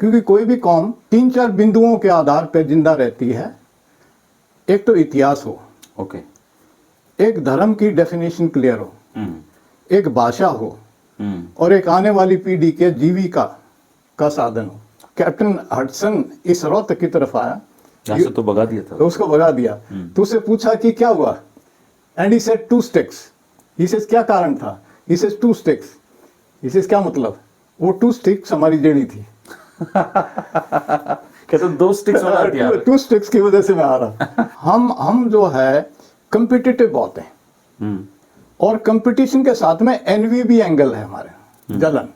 क्योंकि कोई भी कौम 3-4 बिंदुओं के आधार पर जिंदा रहती है। एक तो इतिहास हो, ओके, एक धर्म की डेफिनेशन क्लियर हो, एक भाषा हो, और एक आने वाली पीढ़ी के जीविका का साधन हो। कैप्टन हडसन इस रोहतक तक की तरफ आया, यहाँ से तो भगा दिया था, तो उसको भगा दिया। तो उससे पूछा कि क्या हुआ, and he said 2 sticks. He says क्या कारण था, he says 2 sticks. He says क्या मतलब, वो 2 स्टिक्स हमारी जड़ी थी। कहते 2 स्टिक्स बना दिया। 2 स्टिक्स की वजह से मैं आ रहा। हम जो है कंपिटिटिव बहुत हैं, और कंपटीशन के साथ में एनवी भी एंगल है हमारे, जलन।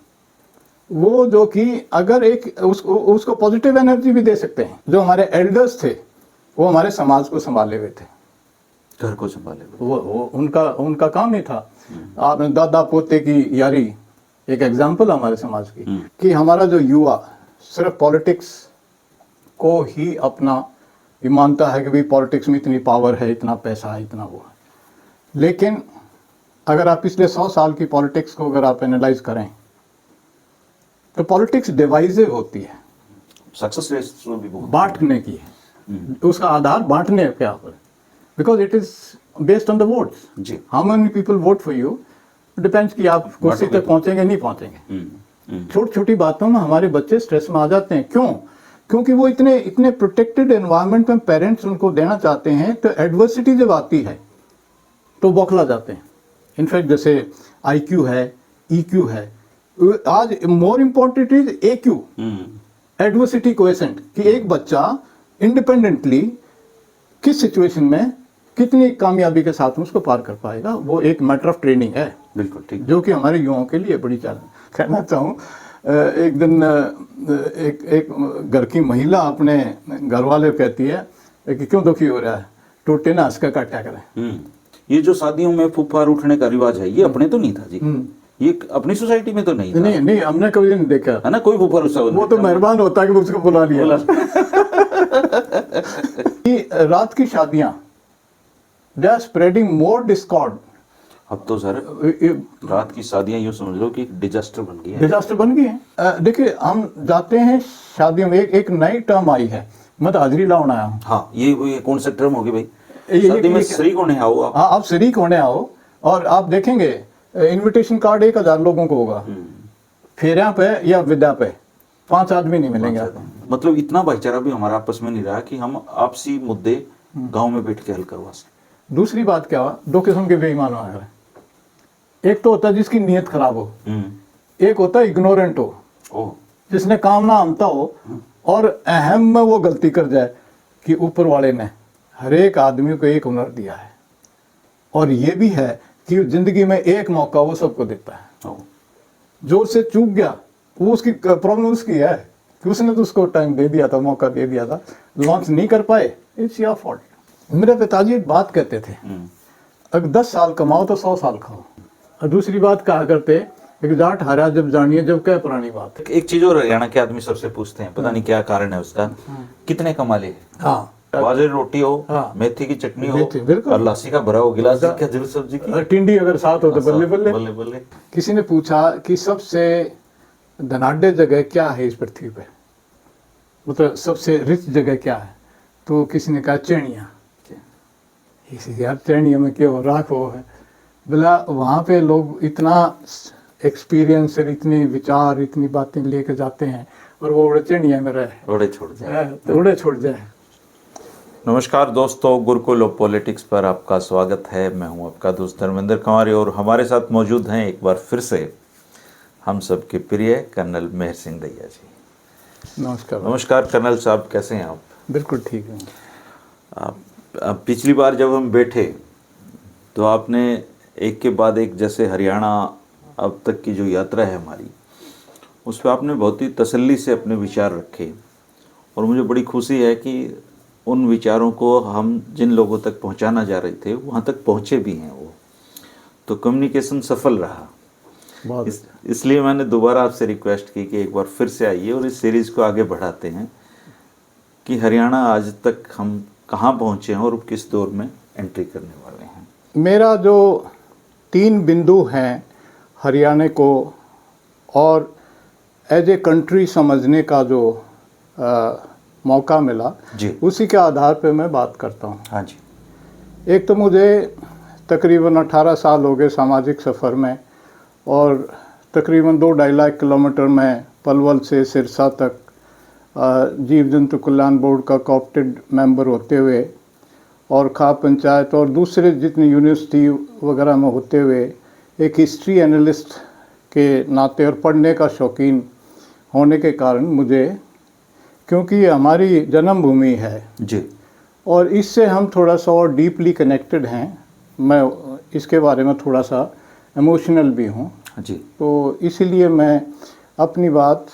वो जो कि अगर एक उसको पॉजिटिव एनर्जी भी दे सकते हैं। जो हमारे एल्डर्स थे वो हमारे समाज को संभाले हुए थे, घर को संभाले हुए। वो उनका काम ही था। आपने दादा पोते की यारी एक एग्जाम्पल हमारे समाज की, कि हमारा जो युवा सिर्फ पॉलिटिक्स को ही अपना ये मानता है कि भाई पॉलिटिक्स में इतनी पावर है, इतना पैसा है, इतना वो है। लेकिन अगर आप पिछले 100 साल की पॉलिटिक्स को अगर आप एनालाइज करें तो पॉलिटिक्स डिवाइसिव होती है, सक्सेस रेट भी बहुत बांटने की है। उसका आधार बांटने के ऊपर, because it is based on the votes. जी, how many people vote for you depends कि आप कुर्सी तक पहुंचेंगे नहीं पहुंचेंगे। छोटी छोटी बातों में हमारे बच्चे स्ट्रेस में आ जाते हैं। क्यों? क्योंकि वो इतने प्रोटेक्टेड एनवायरनमेंट में पेरेंट्स उनको देना चाहते हैं, तो एडवर्सिटी जब आती है तो बौखला जाते हैं। इनफैक्ट जैसे IQ है, EQ है, आज more important is AQ, adversity coefficient, कि एक बच्चा इंडिपेंडेंटली किस सिचुएशन में कितनी कामयाबी के साथ में उसको पार कर पाएगा। वो एक मैटर ऑफ ट्रेनिंग है, बिल्कुल ठीक, जो कि हमारे युवाओं के लिए बड़ी चैलेंज। कहना चाहूँ, एक दिन एक घर की महिला अपने घर वाले को कहती है कि क्यों दुखी हो रहा है, टूटे ना हंस का काटा करें। ये जो शादियों में फुफार उठने का रिवाज है, ये अपने तो नहीं था जी, ये अपनी सोसाइटी में तो नहीं था। नहीं, हमने कभी नहीं देखा है ना, कोई फुफार उसका वो तो मेहरबान होता है कि उसको बुला लिया। रात की शादियां they are spreading more discord. अब तो सर रात की शादियां यूं समझ लो कि डिजास्टर बन गई है। डिजास्टर बन गई है। देखिए, हम जाते हैं शादियों में, एक नई टर्म आई है, मैं तो हाजिरी लाने आया हूँ। हाँ, ये कौन सा टर्म होगी भाई, शादी में शरीक होने आओ आप। हाँ, आप शरीक होने आओ, और आप देखेंगे इनविटेशन कार्ड 1000 लोगों को होगा, फेरिया पे या विदा पे 5 आदमी नहीं मिलेंगे आपको। मतलब इतना भाईचारा भी हमारा आपस में नहीं रहा कि हम आपसी मुद्दे गांव में बैठ के हल करवा सकें। दूसरी बात क्या हुआ, 2 किस्म के बेईमान हो गए। एक तो होता है जिसकी नीयत खराब हो, एक होता है इग्नोरेंट हो, जिसने काम ना आमता हो और अहम में वो गलती कर जाए कि ऊपर वाले ने हर एक आदमी को एक हुनर दिया है, और ये भी है कि जिंदगी में एक मौका वो सबको देता है। जो उससे चूक गया वो उसकी प्रॉब्लम उसकी है कि उसने तो उसको टाइम दे दिया था, मौका दे दिया था, लॉन्च नहीं कर पाए, इट्स योर फॉल्ट। मेरे पिताजी एक बात कहते थे, अगर 10 साल कमाओ तो 100 साल खाओ। और दूसरी बात कहा करते, एक जाट हारा जब जानिए जब क्या पुरानी बात। एक चीज और हरियाणा के आदमी सबसे पूछते हैं, पता नहीं क्या कारण है उसका, कितने कमा ले। हाँ, बाजरे रोटी हो, हाँ, मेथी की चटनी हो, बिल्कुल, और लस्सी का भरा हो गिलास, क्या जरूरत सब्जी की, टिंडी अगर साथ हो तो बल्ले बल्ले बल्ले बल्ले। किसी ने पूछा कि सबसे धनाढ्य जगह क्या है इस पृथ्वी पे, मतलब सबसे रिच जगह क्या है, तो किसी ने कहा चैनिया। यार चैनिया में क्या हो, राख हो है बोला। वहाँ पे लोग इतना एक्सपीरियंस, इतने विचार, इतनी बातें लेके जाते हैं, और वो उड़े चैनिया में रहे, उड़े छोड़ जाए, तो उड़े छोड़ जाए। नमस्कार दोस्तों, गुरुकुल ऑफ पॉलिटिक्स पर आपका स्वागत है। मैं हूं आपका दोस्त धर्मेंद्र कंवारी, और हमारे साथ मौजूद हैं एक बार फिर से हम सबके प्रिय कर्नल मेहर सिंह दैया जी। नमस्कार। नमस्कार कर्नल साहब, कैसे हैं आप? बिल्कुल ठीक है। आप पिछली बार जब हम बैठे तो आपने एक के बाद एक, जैसे हरियाणा अब तक की जो यात्रा है हमारी, उस पर आपने बहुत ही तसल्ली से अपने विचार रखे, और मुझे बड़ी खुशी है कि उन विचारों को हम जिन लोगों तक पहुंचाना जा रहे थे वहां तक पहुंचे भी हैं। वो तो कम्युनिकेशन सफल रहा। इसलिए मैंने दोबारा आपसे रिक्वेस्ट की कि एक बार फिर से आइए और इस सीरीज़ को आगे बढ़ाते हैं कि हरियाणा आज तक हम कहाँ पहुँचे हैं और किस दौर में एंट्री करने वाले हैं। मेरा जो 3 बिंदु हैं हरियाणा को और एज ए कंट्री समझने का जो मौका मिला जी। उसी के आधार पे मैं बात करता हूँ। हाँ जी। एक तो मुझे तकरीबन 18 साल हो गए सामाजिक सफ़र में, और तकरीबन 2-2.5 लाख किलोमीटर में पलवल से सिरसा तक जीव जंतु कल्याण बोर्ड का कोऑप्टेड मेंबर होते हुए, और खा पंचायत और दूसरे जितनी यूनिवर्सिटी वगैरह में होते हुए, एक हिस्ट्री एनालिस्ट के नाते और पढ़ने का शौकीन होने के कारण मुझे, क्योंकि ये हमारी जन्मभूमि है जी। और इससे हम थोड़ा सा और डीपली कनेक्टेड हैं, मैं इसके बारे में थोड़ा सा इमोशनल भी हूँ, जी। तो इसीलिए मैं अपनी बात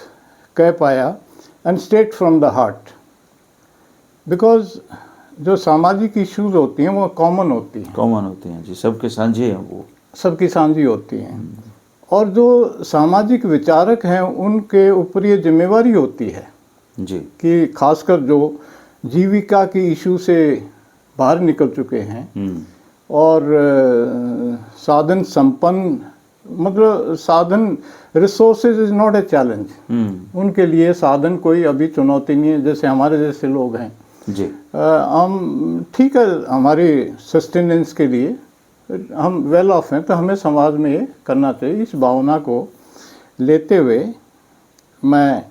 कह पाया and state from the heart, because जो सामाजिक इश्यूज होती हैं वो कॉमन होती हैं, कॉमन होती हैं जी, सबके साझे हैं, वो सबकी साझी होती हैं, और जो सामाजिक विचारक हैं उनके ऊपर ये जिम्मेवारी होती है जी कि खासकर जो जीविका की इशू से बाहर निकल चुके हैं और साधन संपन्न, मतलब साधन, resources is not a challenge, उनके लिए साधन कोई अभी चुनौती नहीं है। जैसे हमारे जैसे लोग हैं जी, हम ठीक है, हमारी सस्टेनेंस के लिए हम वेल ऑफ हैं, तो हमें समाज में ये करना चाहिए। इस भावना को लेते हुए मैं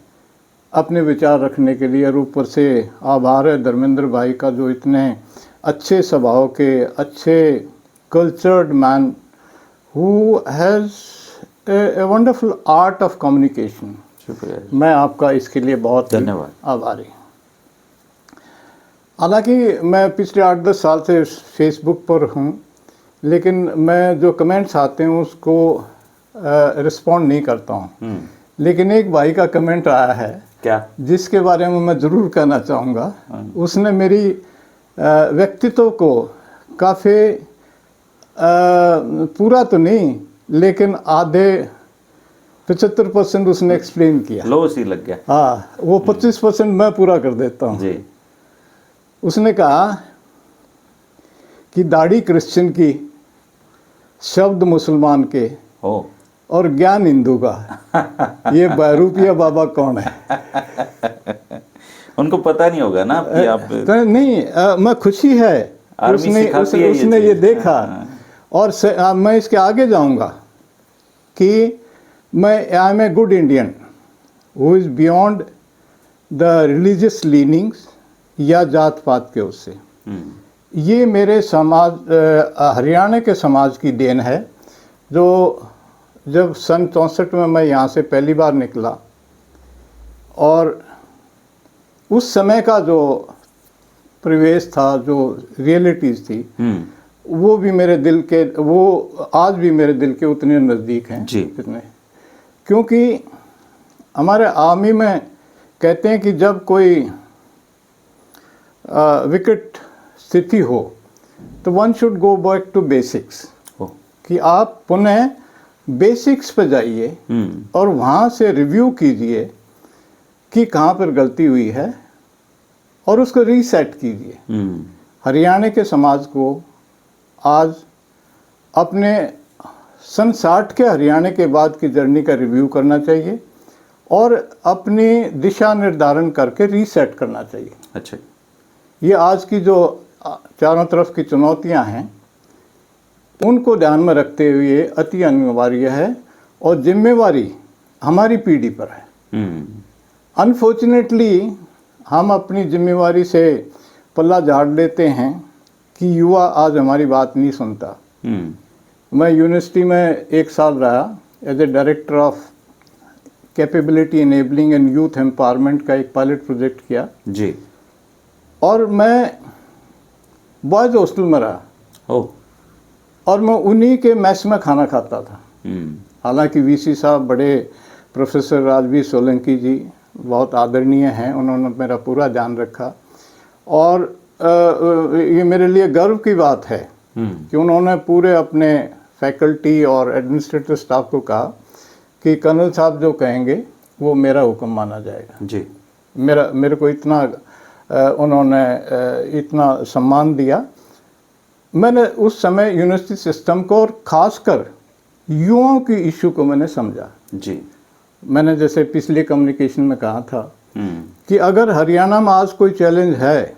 अपने विचार रखने के लिए, और ऊपर से आभार है धर्मेंद्र भाई का जो इतने अच्छे स्वभाव के, अच्छे cultured man who has a wonderful art of communication. शुक्रिया, मैं आपका इसके लिए बहुत धन्यवाद, आभारी। हालांकि मैं पिछले 8-10 साल से फेसबुक पर हूँ, लेकिन मैं जो कमेंट्स आते हैं उसको रिस्पॉन्ड नहीं करता हूँ। लेकिन एक भाई का कमेंट आया है क्या, जिसके बारे में मैं ज़रूर कहना चाहूँगा। उसने मेरी व्यक्तित्व को काफ़ी पूरा तो नहीं, लेकिन आधे 75% उसने एक्सप्लेन किया। लो सी लग गया। हाँ, वो 25% मैं पूरा कर देता हूँ जी। उसने कहा कि दाढ़ी क्रिश्चियन की, शब्द मुसलमान के हो, और ज्ञान हिंदू का, ये बहरूपिया बाबा कौन है? उनको पता नहीं होगा ना कि आप तो नहीं, मैं खुशी है उसने ये देखा। और मैं इसके आगे जाऊंगा कि मैं I am a good Indian who is beyond the religious leanings या जात पात के उससे। ये मेरे समाज, हरियाणा के समाज की देन है, जो जब सन 64 में मैं यहाँ से पहली बार निकला, और उस समय का जो परिवेश था, जो रियलिटीज़ थी, वो भी मेरे दिल के, वो आज भी मेरे दिल के उतने नज़दीक हैं जितने, क्योंकि हमारे आर्मी में कहते हैं कि जब कोई विकट स्थिति हो तो one should go back to basics, कि आप पुनः बेसिक्स पे जाइए और वहाँ से रिव्यू कीजिए कि कहाँ पर गलती हुई है और उसको रीसेट कीजिए। हरियाणा के समाज को आज अपने सन 60 के हरियाणा के बाद की जर्नी का रिव्यू करना चाहिए और अपनी दिशा निर्धारण करके रीसेट करना चाहिए। अच्छा, ये आज की जो चारों तरफ की चुनौतियां हैं उनको ध्यान में रखते हुए अति अनिवार्य है, और जिम्मेवारी हमारी पीढ़ी पर है। अनफॉर्चुनेटली हम अपनी जिम्मेवारी से पल्ला झाड़ लेते हैं कि युवा आज हमारी बात नहीं सुनता। मैं यूनिवर्सिटी में 1 साल रहा as a director of capability enabling and youth empowerment का एक पायलट प्रोजेक्ट किया जी, और मैं बॉयज़ हॉस्टल में रहा और मैं उन्हीं के मैस में खाना खाता था। हालांकि वीसी साहब बड़े प्रोफेसर राजवीर सोलंकी जी बहुत आदरणीय हैं, उन्होंने मेरा पूरा ध्यान रखा, और ये मेरे लिए गर्व की बात है कि उन्होंने पूरे अपने फैकल्टी और एडमिनिस्ट्रेटिव स्टाफ को कहा कि कर्नल साहब जो कहेंगे वो मेरा हुक्म माना जाएगा जी। मेरे को इतना उन्होंने इतना सम्मान दिया। मैंने उस समय यूनिवर्सिटी सिस्टम को और ख़ासकर युवाओं की इशू को मैंने समझा जी, मैंने जैसे पिछले कम्युनिकेशन में कहा था कि अगर हरियाणा में आज कोई चैलेंज है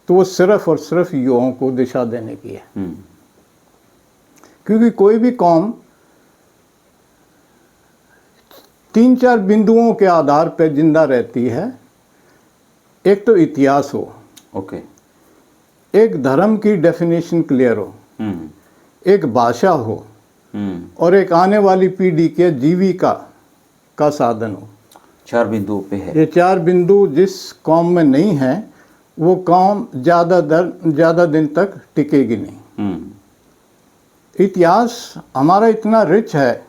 तो वो सिर्फ और सिर्फ युवाओं को दिशा देने की है। क्योंकि कोई भी कौम 3-4 बिंदुओं के आधार पर जिंदा रहती है। एक तो इतिहास हो, ओके, एक धर्म की डेफिनेशन क्लियर हो, एक भाषा हो, और एक आने वाली पीढ़ी के जीविका का साधन हो। 4 बिंदुओं पे है। ये 4 बिंदु जिस कौम में नहीं है वो कौम ज़्यादा दिन तक टिकेगी नहीं। इतिहास हमारा इतना रिच है,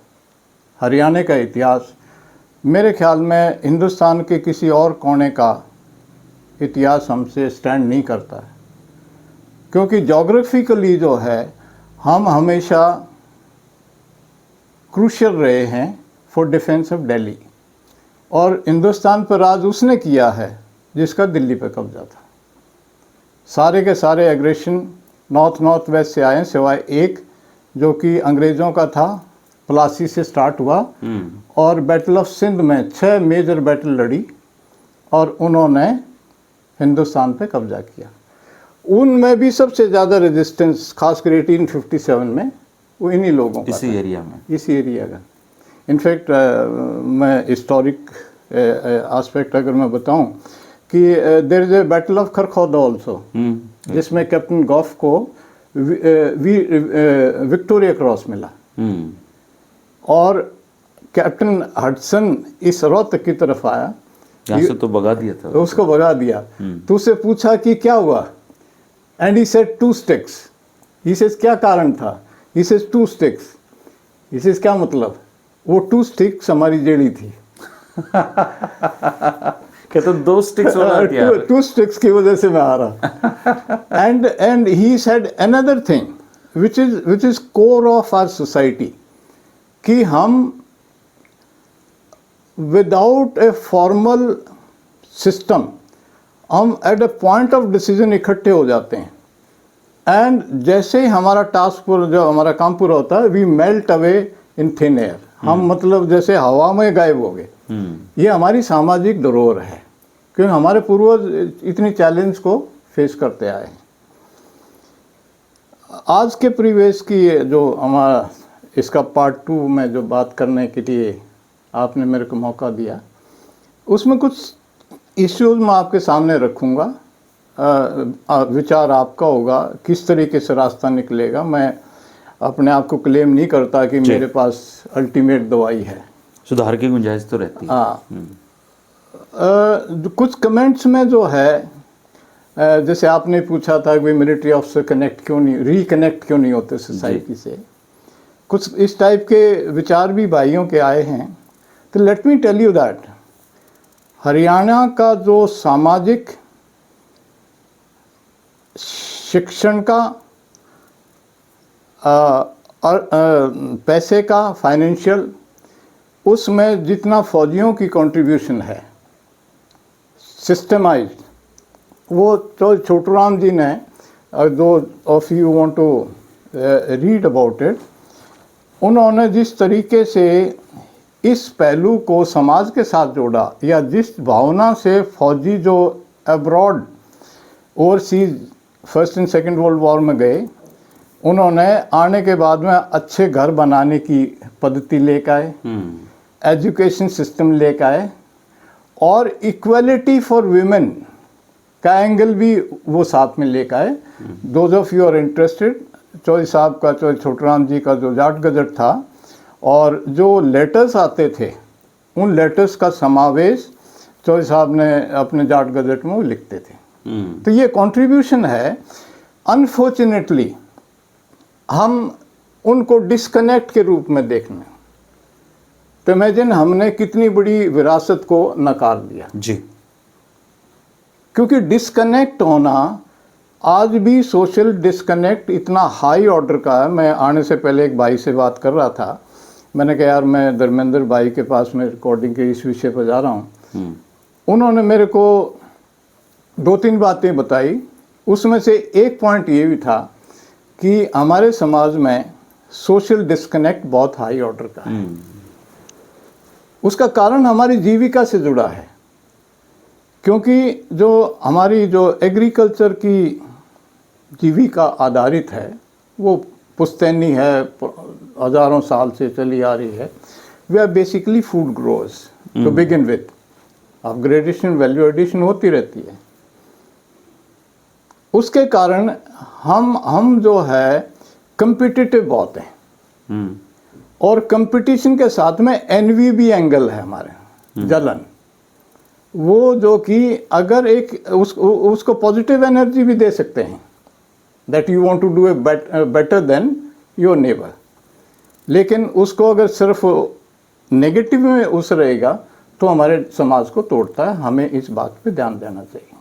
हरियाणा का इतिहास, मेरे ख्याल में हिंदुस्तान के किसी और कोने का इतिहास हमसे स्टैंड नहीं करता है। क्योंकि जोग्राफिकली जो है हम हमेशा क्रूशियल रहे हैं फॉर डिफेंस ऑफ दिल्ली, और हिंदुस्तान पर राज उसने किया है जिसका दिल्ली पर कब्जा था। सारे के सारे एग्रेशन नॉर्थ वेस्ट से आए सिवाय एक जो कि अंग्रेज़ों का था, प्लासी से स्टार्ट हुआ और बैटल ऑफ सिंध में 6 मेजर बैटल लड़ी और उन्होंने हिंदुस्तान पे कब्जा किया। उनमें भी सबसे ज़्यादा रेजिस्टेंस खासकर 1857 में वो इन्हीं लोगों का इसी एरिया में, इसी एरिया का। इनफैक्ट मैं हिस्टोरिक एस्पेक्ट अगर मैं बताऊं कि there is a battle of Kharkhoda also, जिसमें कैप्टन गॉफ को विक्टोरिया क्रॉस मिला, और कैप्टन हडसन इस रोहतक की तरफ आया, यहाँ से तो भगा दिया था, तो उसको भगा दिया। तो उससे पूछा कि क्या हुआ, and he said 2 sticks। He says क्या कारण था, he says 2 sticks। He says क्या मतलब, वो 2 sticks हमारी जेड़ी थी। कहते 2 स्टिक्स होना क्या, 2 sticks की वजह से मैं आ रहा। And he said another thing which is core of our society, कि हम विदाउट ए फॉर्मल सिस्टम हम at a point of decision इकट्ठे हो जाते हैं, एंड जैसे ही हमारा टास्क पूरा, जो हमारा काम पूरा होता है, we melt away in thin air. हम मतलब जैसे हवा में गायब हो गए। ये हमारी सामाजिक धरोहर है, क्योंकि हमारे पूर्वज इतनी चैलेंज को फेस करते आए हैं। आज के परिवेश की जो हमारा इसका पार्ट 2 में जो बात करने के लिए आपने मेरे को मौका दिया, उसमें कुछ इश्यूज मैं आपके सामने रखूँगा, विचार आपका होगा, किस तरीके से रास्ता निकलेगा। मैं अपने आप को क्लेम नहीं करता कि मेरे पास अल्टीमेट दवाई है, सुधार की गुंजाइश तो रहती है। हाँ, कुछ कमेंट्स में जो है, जैसे आपने पूछा था कि मिलिट्री ऑफिसर रिकनेक्ट क्यों नहीं होते सोसाइटी से, कुछ इस टाइप के विचार भी भाइयों के आए हैं। तो let me tell you that Haryana का जो सामाजिक शिक्षण का पैसे का फाइनेंशियल, उसमें जितना फौजियों की कंट्रीब्यूशन है सिस्टमाइज्ड, वो तो छोटूराम जी ने, those of you want to read about it, उन्होंने जिस तरीके से इस पहलू को समाज के साथ जोड़ा, या जिस भावना से फौजी जो abroad overseas 1st and 2nd world war में गए, उन्होंने आने के बाद में अच्छे घर बनाने की पद्धति लेकर आए, एजुकेशन सिस्टम लेकर आए, और इक्वलिटी फॉर वीमेन का एंगल भी वो साथ में लेकर आए। Those of you are interested, Chaudhary साहब का, चौधरी छोटूराम जी का जो जाट गजट था, और जो लेटर्स आते थे, उन लेटर्स का समावेश चौधरी साहब ने अपने जाट गजट में वो लिखते थे। तो ये कंट्रीब्यूशन है। अनफॉर्चुनेटली हम उनको डिस्कनेक्ट के रूप में देखने, तो इमेजिन हमने कितनी बड़ी विरासत को नकार दिया जी। क्योंकि डिस्कनेक्ट होना, आज भी सोशल डिस्कनेक्ट इतना हाई ऑर्डर का है। मैं आने से पहले एक भाई से बात कर रहा था, मैंने कहा यार मैं धर्मेंद्र भाई के पास में रिकॉर्डिंग के इस विषय पर जा रहा हूँ। उन्होंने मेरे को 2-3 बातें बताई, उसमें से एक पॉइंट ये भी था कि हमारे समाज में सोशल डिस्कनेक्ट बहुत हाई ऑर्डर का है। उसका कारण हमारी जीविका से जुड़ा है, क्योंकि जो हमारी जो एग्रीकल्चर की जीविका आधारित है वो पुश्तैनी है, हजारों साल से चली आ रही है। We are basically food growers to begin with, upgradation value addition होती रहती है। उसके कारण हम जो है कंपिटिटिव बहुत हैं, और कंपटीशन के साथ में एनवी भी एंगल है हमारे, जलन, वो जो कि अगर एक उसको पॉजिटिव एनर्जी भी दे सकते हैं, that you want to do a better than your neighbour, लेकिन उसको अगर सिर्फ नेगेटिव में उस रहेगा तो हमारे समाज को तोड़ता है। हमें इस बात पे ध्यान देना चाहिए।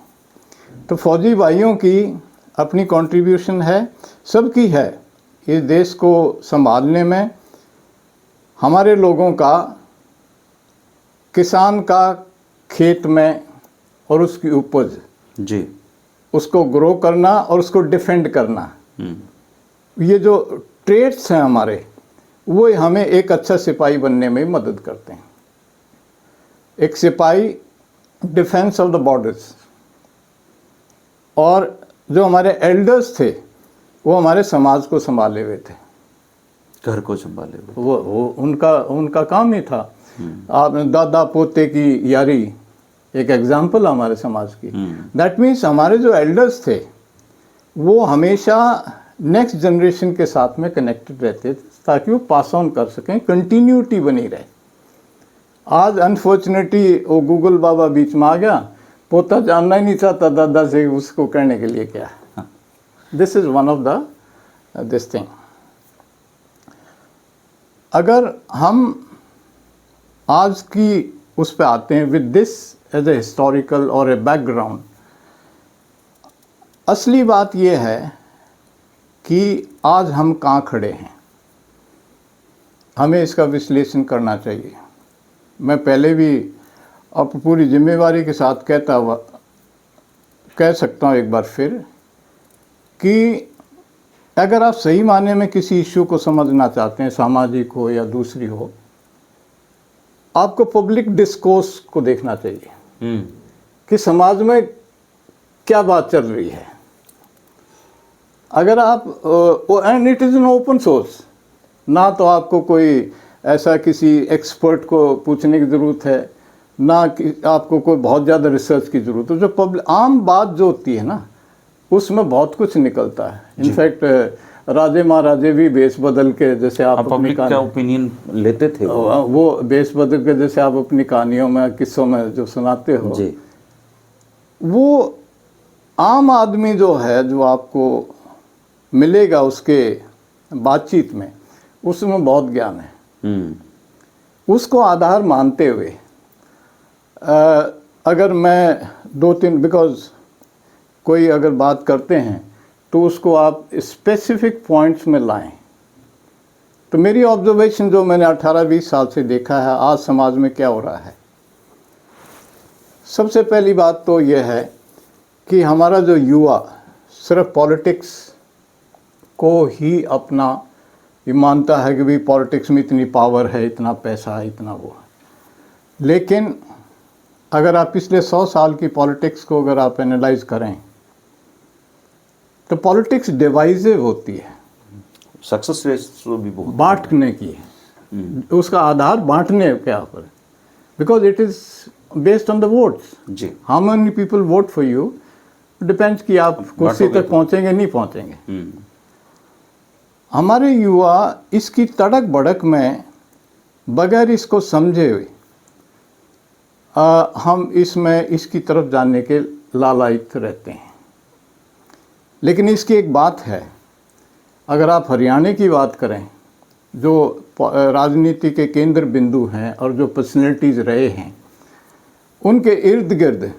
तो फौजी भाइयों की अपनी कंट्रीब्यूशन है, सबकी है इस देश को संभालने में। हमारे लोगों का, किसान का खेत में और उसकी उपज जी, उसको ग्रो करना और उसको डिफेंड करना, ये जो ट्रेड्स हैं हमारे, वो हमें एक अच्छा सिपाही बनने में मदद करते हैं। एक सिपाही डिफेंस ऑफ द बॉर्डर्स, और जो हमारे एल्डर्स थे वो हमारे समाज को संभाले हुए थे, घर को संभाले हुए, वो उनका काम ही था। आप दादा पोते की यारी एक एग्जाम्पल हमारे समाज की। दैट मीन्स हमारे जो एल्डर्स थे वो हमेशा नेक्स्ट जनरेशन के साथ में कनेक्टेड रहते थे, ताकि वो पास ऑन कर सकें, कंटिन्यूटी बनी रहे। आज अनफॉर्चुनेटली वो गूगल बाबा बीच में आ गया, पोता जानना ही नहीं चाहता दादा से उसको करने के लिए क्या। This is one of the this thing. अगर हम आज की उस पे आते हैं with this as a historical और ए बैकग्राउंड, असली बात यह है कि आज हम कहाँ खड़े हैं, हमें इसका विश्लेषण करना चाहिए। मैं पहले भी अब पूरी जिम्मेवारी के साथ कह सकता हूँ एक बार फिर कि अगर आप सही मायने में किसी इश्यू को समझना चाहते हैं, सामाजिक हो या दूसरी हो, आपको पब्लिक डिस्कोर्स को देखना चाहिए कि समाज में क्या बात चल रही है। अगर आप and it is an open source, ना तो आपको कोई ऐसा किसी एक्सपर्ट को पूछने की ज़रूरत है, ना कि आपको कोई बहुत ज़्यादा रिसर्च की ज़रूरत है। जो पब्लिक आम बात जो होती है ना, उसमें बहुत कुछ निकलता है। इनफैक्ट राजे महाराजे भी बेस बदल के, जैसे आप पब्लिक का ओपिनियन लेते थे, वो बेस बदल के जैसे आप अपनी कहानियों में, किस्सों में जो सुनाते हो जी, वो आम आदमी जो है, जो आपको मिलेगा उसके बातचीत में, उसमें बहुत ज्ञान है। उसको आधार मानते हुए अगर मैं दो तीन, बिकॉज कोई अगर बात करते हैं तो उसको आप स्पेसिफिक पॉइंट्स में लाएं। तो मेरी ऑब्जर्वेशन जो मैंने 18-20 साल से देखा है आज समाज में क्या हो रहा है, सबसे पहली बात तो यह है कि हमारा जो युवा सिर्फ पॉलिटिक्स को ही अपना ये मानता है कि भाई पॉलिटिक्स में इतनी पावर है, इतना पैसा है, इतना वो है। लेकिन अगर आप पिछले 100 साल की पॉलिटिक्स को अगर आप एनालाइज करें तो पॉलिटिक्स डिवाइसिव होती है, सक्सेस रेशो भी बहुत बांटने की है। उसका आधार बांटने के ऊपर, because it is based on the votes. जी, how many people vote for you depends कि आप कुर्सी तक पहुंचेंगे नहीं पहुंचेंगे। हमारे युवा इसकी तड़क भड़क में बगैर इसको समझे हुए हम इसकी तरफ जाने के लालायित रहते हैं। लेकिन इसकी एक बात है, अगर आप हरियाणा की बात करें, जो राजनीति के केंद्र बिंदु हैं और जो पर्सनैलिटीज़ रहे हैं, उनके इर्द गिर्द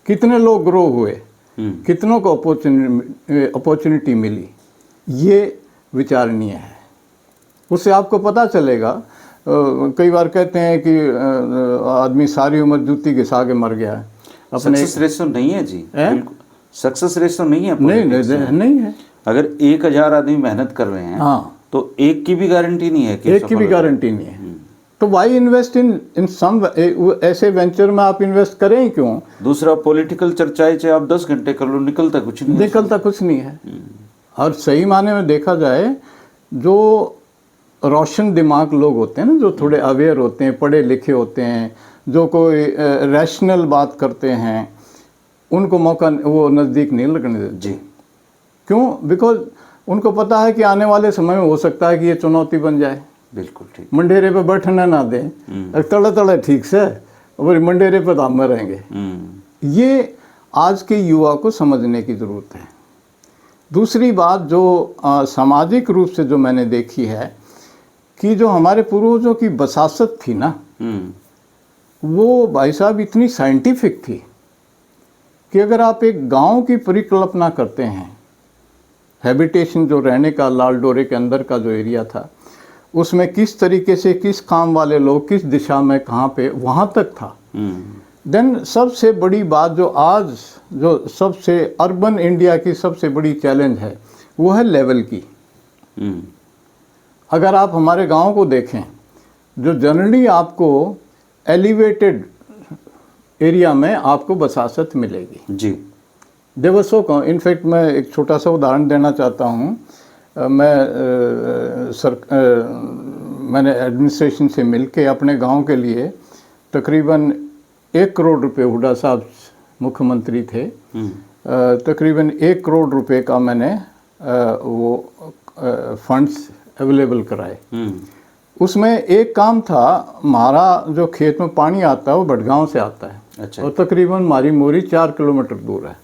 कितने लोग ग्रो हुए, कितनों को अपॉर्चुनिटी मिली, ये विचारणीय है। उससे आपको पता चलेगा। कई बार कहते हैं कि आदमी सारी उम्र जूती घिसा के मर गया है। सक्सेस रेशो नहीं है जी, बिल्कुल सक्सेस रेशो नहीं है, नहीं है। अगर 1000 आदमी मेहनत कर रहे हैं, हाँ, तो एक की भी गारंटी नहीं है कि एक की भी गारंटी नहीं है। तो वाई इन्वेस्ट इन सम ऐसे वेंचर में आप इन्वेस्ट करें ही क्यों? दूसरा पॉलिटिकल चर्चाएं चाहे आप 10 घंटे कर लो, निकलता कुछ नहीं, निकलता कुछ नहीं है। और सही माने में देखा जाए, जो रोशन दिमाग लोग होते हैं ना, जो थोड़े अवेयर होते हैं, पढ़े लिखे होते हैं, जो कोई रैशनल बात करते हैं, उनको मौका वो नज़दीक नहीं लगने देते। जी। क्यों? बिकॉज उनको पता है कि आने वाले समय में हो सकता है कि ये चुनौती बन जाए। बिल्कुल ठीक। मंडेरे पे बैठने ना दें, तड़े तड़े ठीक से, और मंडेरे पे दाम में रहेंगे। ये आज के युवा को समझने की ज़रूरत है। दूसरी बात जो सामाजिक रूप से जो मैंने देखी है कि जो हमारे पूर्वजों की बसासत थी ना, वो भाई साहब इतनी साइंटिफिक थी कि अगर आप एक गांव की परिकल्पना करते हैं, हैबिटेशन जो रहने का लाल डोरे के अंदर का जो एरिया था, उसमें किस तरीके से किस काम वाले लोग किस दिशा में कहाँ पे वहाँ तक था। देन सबसे बड़ी बात जो आज जो सबसे अर्बन इंडिया की सबसे बड़ी चैलेंज है, वो है लेवल की। अगर आप हमारे गांव को देखें, जो जनरली आपको एलिवेटेड एरिया में आपको बसासत मिलेगी। जी। देवसों को इनफैक्ट मैं एक छोटा सा उदाहरण देना चाहता हूँ। मैंने एडमिनिस्ट्रेशन से मिलके अपने गांव के लिए तकरीबन 1 करोड़ रुपए, हुड्डा साहब मुख्यमंत्री थे, तकरीबन 1 करोड़ रुपए का मैंने वो फंड्स अवेलेबल कराए। उसमें एक काम था, हमारा जो खेत में पानी आता है वो भटगांव से आता है। अच्छा। और तकरीबन मारी मोरी 4 किलोमीटर दूर है,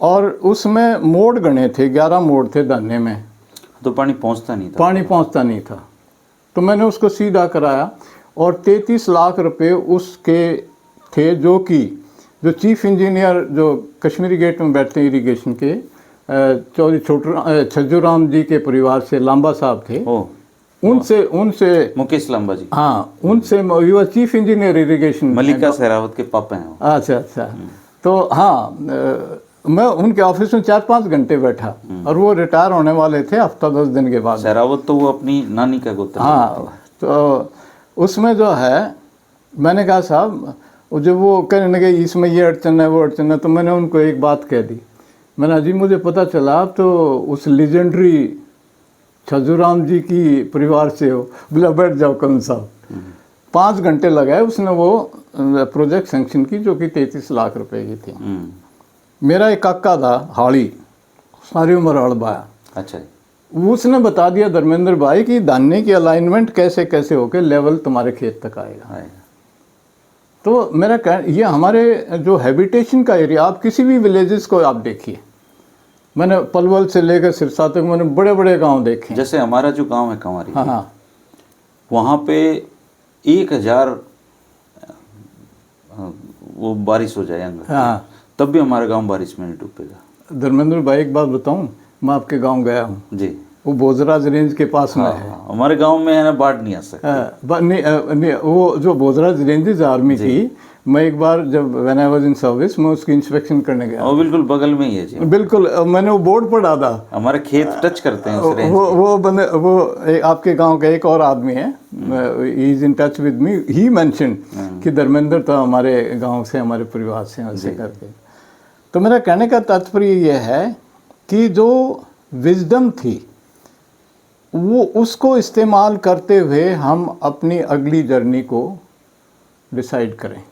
और उसमें मोड़ गणे थे, 11 मोड़ थे दाने में, तो पानी पहुंचता नहीं था। पानी पहुंचता नहीं था। तो मैंने उसको सीधा कराया, और 33 लाख रुपए उसके थे, जो चीफ इंजीनियर जो कश्मीरी गेट में बैठते हैं इरिगेशन के, चौधरी छज्जूराम जी के परिवार से लांबा साहब थे, उनसे मुकेश लांबा जी। हाँ, उनसे चीफ इंजीनियर इरिगेशन, मलिका सहरावत के पापा हैं वो। अच्छा। तो हाँ, मैं उनके ऑफिस में 4-5 घंटे बैठा, और वो रिटायर होने वाले थे हफ्ता 10 दिन के बाद। सहरावत तो वो अपनी नानी का गोत्र। हाँ, तो उसमें जो है, मैंने कहा साहब, जब वो कहने लगे इसमें ये अड़चन है वो अड़चन है, तो मैंने उनको एक बात कह दी। मैंने जी मुझे पता चला आप तो उस लेजेंडरी छज्जूराम जी की परिवार से हो। बोला बैठ जाओ कौन साहब। 5 घंटे लगाए, उसने वो प्रोजेक्ट सैंक्शन की, जो कि 33 लाख रुपए की थी। मेरा एक काका था हाड़ी, सारी उम्र हड़ बाया। अच्छा। उसने बता दिया धर्मेंद्र भाई कि दाने की अलाइनमेंट कैसे कैसे होके लेवल तुम्हारे खेत तक आएगा। तो मेरा ये हमारे जो हैबिटेशन का एरिया, आप किसी भी विलेजेस को आप देखिए, मैंने पलवल से लेकर सिरसा तक मैंने बड़े बड़े गांव देखे। जैसे हमारा जो गांव है कंवारी, हाँ, वहाँ पे 1000 वो बारिश हो जाए, हाँ, तब भी हमारा गांव बारिश में नहीं डूबेगा। धर्मेंद्र भाई एक बात बताऊं, मैं आपके गांव गया हूँ जी, वो भोजराज रेंज के पास में है। हमारे गांव में है ना, बाढ़ नहीं आ सकती। नहीं, वो जो भोजराज रेंजेस आर्मी की, मैं एक बार जब when I was in service, मैं उसकी इंस्पेक्शन करने गया। वो बिल्कुल बगल में ही है जी। बिल्कुल, मैंने वो बोर्ड पढ़ा था, हमारे खेत टच करते हैं उस रेंज। वो आपके गांव का एक और आदमी है, he is in touch with me, he mentioned कि धर्मेंद्र तो हमारे गांव से, हमारे परिवार से, ऐसे करके। तो मेरा कहने का तात्पर्य ये है कि जो विजडम थी, वो उसको इस्तेमाल करते हुए हम अपनी अगली जर्नी को डिसाइड करें।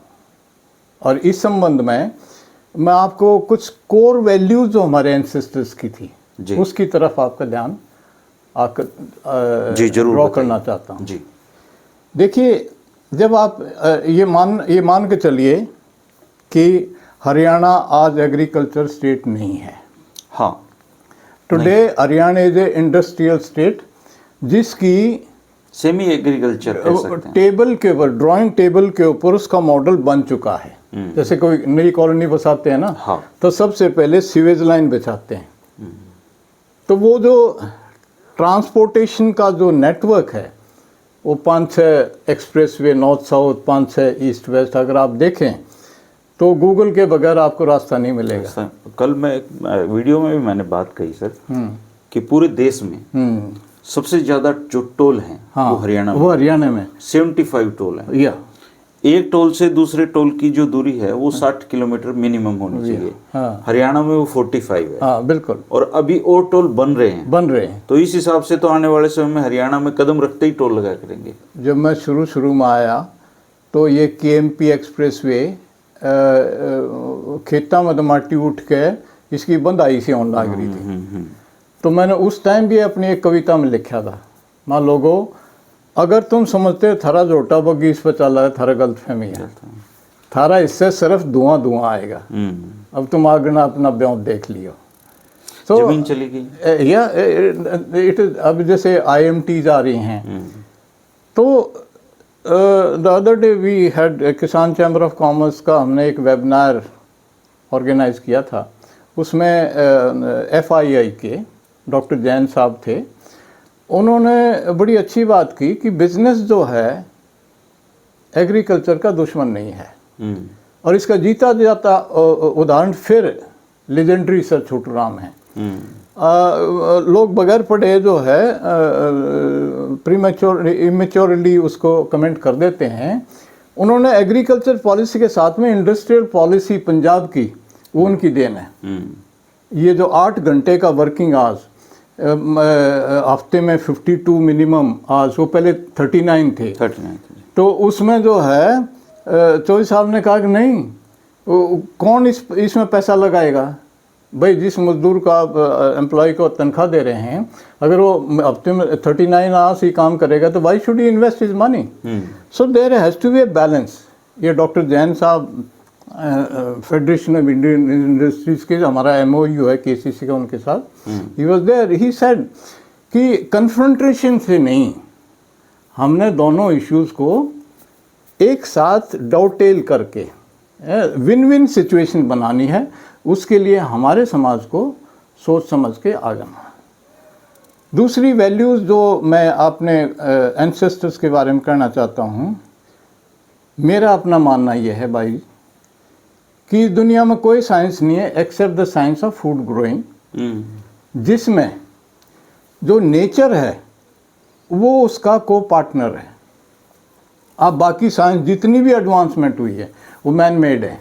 और इस संबंध में मैं आपको कुछ कोर वैल्यूज जो हमारे एंसेस्टर्स की थी, उसकी तरफ आपका ध्यान ड्रॉ करना चाहता हूँ। देखिए, जब आप ये मान के चलिए कि हरियाणा आज एग्रीकल्चर स्टेट नहीं है। हाँ, today Haryana is a industrial state, जिसकी सेमी एग्रीकल्चर कह सकते हैं। टेबल के ऊपर, ड्राइंग टेबल के ऊपर उसका मॉडल बन चुका है। जैसे कोई नई कॉलोनी बसाते हैं ना, हाँ, तो सबसे पहले सीवेज लाइन बिछाते हैं। तो वो जो ट्रांसपोर्टेशन का जो नेटवर्क है, वो 5-6 expressway, north south, 5-6 east west, अगर आप देखें तो गूगल के बगैर आपको रास्ता नहीं मिलेगा। कल मैं वीडियो में भी मैंने बात कही सर, कि पूरे देश में सबसे ज़्यादा जो टोल हैं हाँ, वो हरियाणा वो हरियाणा में 75 टोल हैं। या एक टोल से दूसरे टोल की जो दूरी है वो 60 किलोमीटर मिनिमम होनी चाहिए। हाँ। हरियाणा में वो 45 है। हाँ बिल्कुल, और अभी और टोल बन रहे हैं। तो इस हिसाब से तो आने वाले समय में हरियाणा में कदम रखते ही टोल लगा करेंगे। जब मैं शुरू में आया तो ये KMP एक्सप्रेसवे खेता मदमाटी उठ के इसकी बंदाई से होने लग रही थी। तो मैंने उस टाइम भी अपनी एक कविता में लिखा था, मान लोगों अगर तुम समझते थारा जोटा बग्गी इस पर चल रहा है, थारा गलत फहमी है, थारा इससे सिर्फ धुआं आएगा। अब तुम आगे अपना ब्यों देख लियो। तो जमीन चली गई या इट अब जैसे IMTs आ रही हैं। तो the other day we had Kisan Chamber of Commerce का हमने एक वेबिनार ऑर्गेनाइज किया था। उसमें FII के डॉक्टर जैन साहब थे। उन्होंने बड़ी अच्छी बात की कि बिजनेस जो है एग्रीकल्चर का दुश्मन नहीं है। और इसका जीता जाता उदाहरण फिर लेजेंडरी सर छोटूराम है। लोग बगैर पढ़े जो है इमेच्योरली उसको कमेंट कर देते हैं। उन्होंने एग्रीकल्चर पॉलिसी के साथ में इंडस्ट्रियल पॉलिसी पंजाब की, वो उनकी देन है। ये जो 8 घंटे का वर्किंग आवर्स हफ्ते में 52 मिनिमम आवर्स, वो पहले 39 थे। तो उसमें जो है चौधरी साहब ने कहा कि नहीं, कौन इसमें पैसा लगाएगा भाई? जिस मजदूर का एम्प्लॉय को तनख्वाह दे रहे हैं, अगर वो हफ्ते में 39 आवर्स ही काम करेगा तो why should he invest his money? So there has to be a balance. ये डॉक्टर जैन साहब फेडरेशन ऑफ इंडियन इंडस्ट्रीज के हमारा MOU है KCC का उनके साथ, he was there. He said कि कन्फ्रंटेशन से नहीं, हमने दोनों इश्यूज को एक साथ डॉटेल करके विन विन सिचुएशन बनानी है। उसके लिए हमारे समाज को सोच समझ के आगना। दूसरी वैल्यूज़ जो मैं अपने एंसेस्टर्स के बारे में कहना चाहता हूँ, मेरा अपना मानना यह है भाई कि दुनिया में कोई साइंस नहीं है except the science of food growing, जिसमें जो नेचर है वो उसका को पार्टनर है। आप बाकी साइंस जितनी भी एडवांसमेंट हुई है वो मैन मेड है।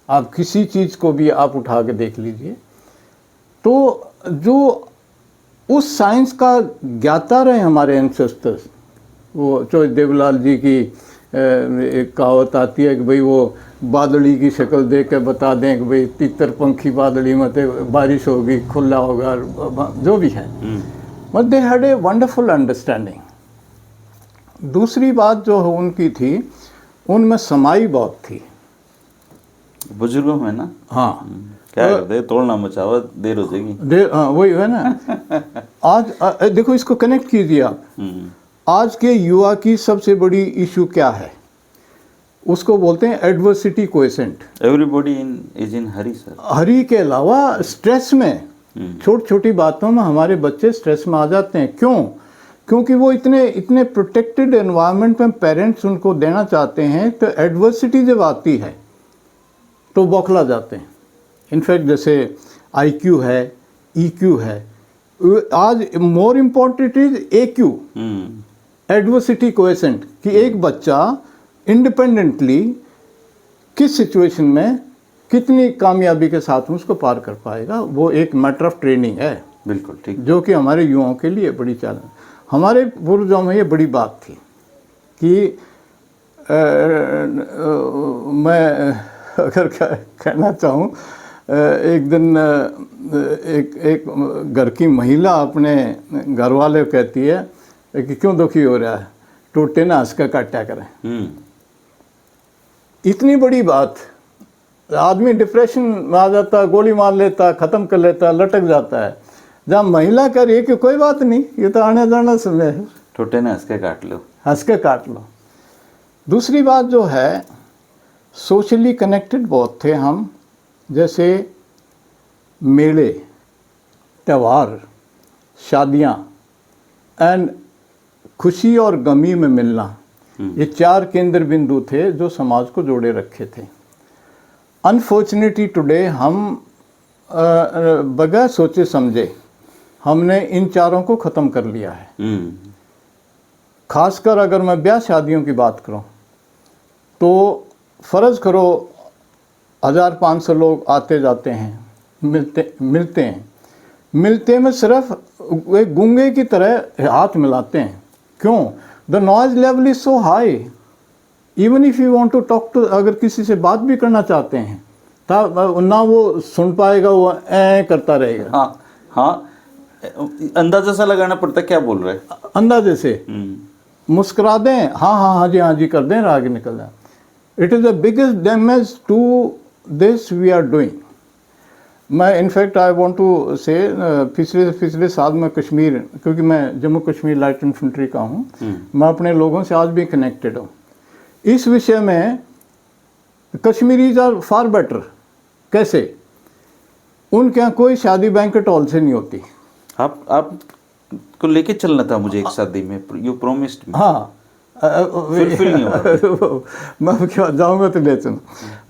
आप किसी चीज़ को भी आप उठा के देख लीजिए, तो जो उस साइंस का ज्ञाता रहे हमारे एंसेस्टर्स, वो चौधरी देवलाल जी की एक कहावत आती है कि भाई वो बादली की शक्ल देख के बता दें कि भाई तितर पंखी बादली मत बारिश होगी, खुला होगा, जो भी है। But they had a wonderful understanding. दूसरी बात जो उनकी थी, उनमें समाई बहुत थी। बुजुर्गों में ना, हाँ, क्या करते तोड़ना मचावा, देर हो जाएगी, देर, हाँ वही है ना। आज देखो इसको कनेक्ट कीजिए आप। आज के युवा की सबसे बड़ी इशू क्या है? उसको बोलते हैं adversity coefficient. Everybody is in hurry sir. Hurry के अलावा स्ट्रेस में, छोटी छोटी बातों में हमारे बच्चे स्ट्रेस में आ जाते हैं। क्यों? क्योंकि वो इतने प्रोटेक्टेड एनवायरनमेंट में पेरेंट्स उनको देना चाहते हैं, तो एडवर्सिटी जब आती है तो बौखला जाते हैं। इनफैक्ट जैसे IQ है, EQ है, आज more important is AQ, adversity coefficient, कि एक बच्चा इंडिपेंडेंटली किस सिचुएशन में कितनी कामयाबी के साथ में उसको पार कर पाएगा। वो एक मैटर ऑफ ट्रेनिंग है। बिल्कुल ठीक। जो कि हमारे युवाओं के लिए बड़ी चैलेंज। हमारे पूर्वजों में ये बड़ी बात थी कि मैं अगर कहना चाहूँ, एक दिन एक घर की महिला अपने घर वाले को कहती है कि क्यों दुखी हो रहा है, टूटे ना हंस का काटा करें। इतनी बड़ी बात, आदमी डिप्रेशन में आ जाता, गोली मार लेता, ख़त्म कर लेता, लटक जाता है। जहाँ महिला कह रही है कि कोई बात नहीं, ये तो आने जाना समय है, टूटे ना हंस के काट लो, हंस के काट लो। दूसरी बात जो है, सोशली कनेक्टेड बहुत थे हम। जैसे मेले, त्यौहार, शादियाँ एंड खुशी और गमी में मिलना, ये 4 केंद्र बिंदु थे जो समाज को जोड़े रखे थे। अनफॉर्चुनेटली टुडे हम बगैर सोचे समझे हमने इन चारों को ख़त्म कर लिया है। खासकर अगर मैं ब्याह शादियों की बात करूं तो फ़र्ज़ करो 1500 लोग आते जाते हैं, मिलते में सिर्फ एक गूंगे की तरह हाथ मिलाते हैं। क्यों? The noise level is so high, even if you want to talk to, अगर किसी से बात भी करना चाहते हैं तब ना वो सुन पाएगा, वो करता रहेगा। हाँ हाँ, अंदाजा सा लगाना पड़ता है क्या बोल रहे हैं, अंदाजे से मुस्कुरा दें, हाँ हाँ हाँ जी कर दें, आगे निकल जाए। It is the biggest damage to this we are doing. मैं in fact I want to say पिछले साल में कश्मीर, क्योंकि मैं जम्मू कश्मीर लाइट इन्फेंट्री का हूँ, मैं अपने लोगों से आज भी कनेक्टेड हूँ इस विषय में। Kashmiris are far better. कैसे? उनके यहाँ कोई शादी बैंकेट हॉल से नहीं होती। आप को लेके चलना था मुझे एक शादी में, यू प्रोमिस्ड मी। हाँ, फुलफिल नहीं हुआ। मैं क्या जाऊँगा तो ले चलूँ।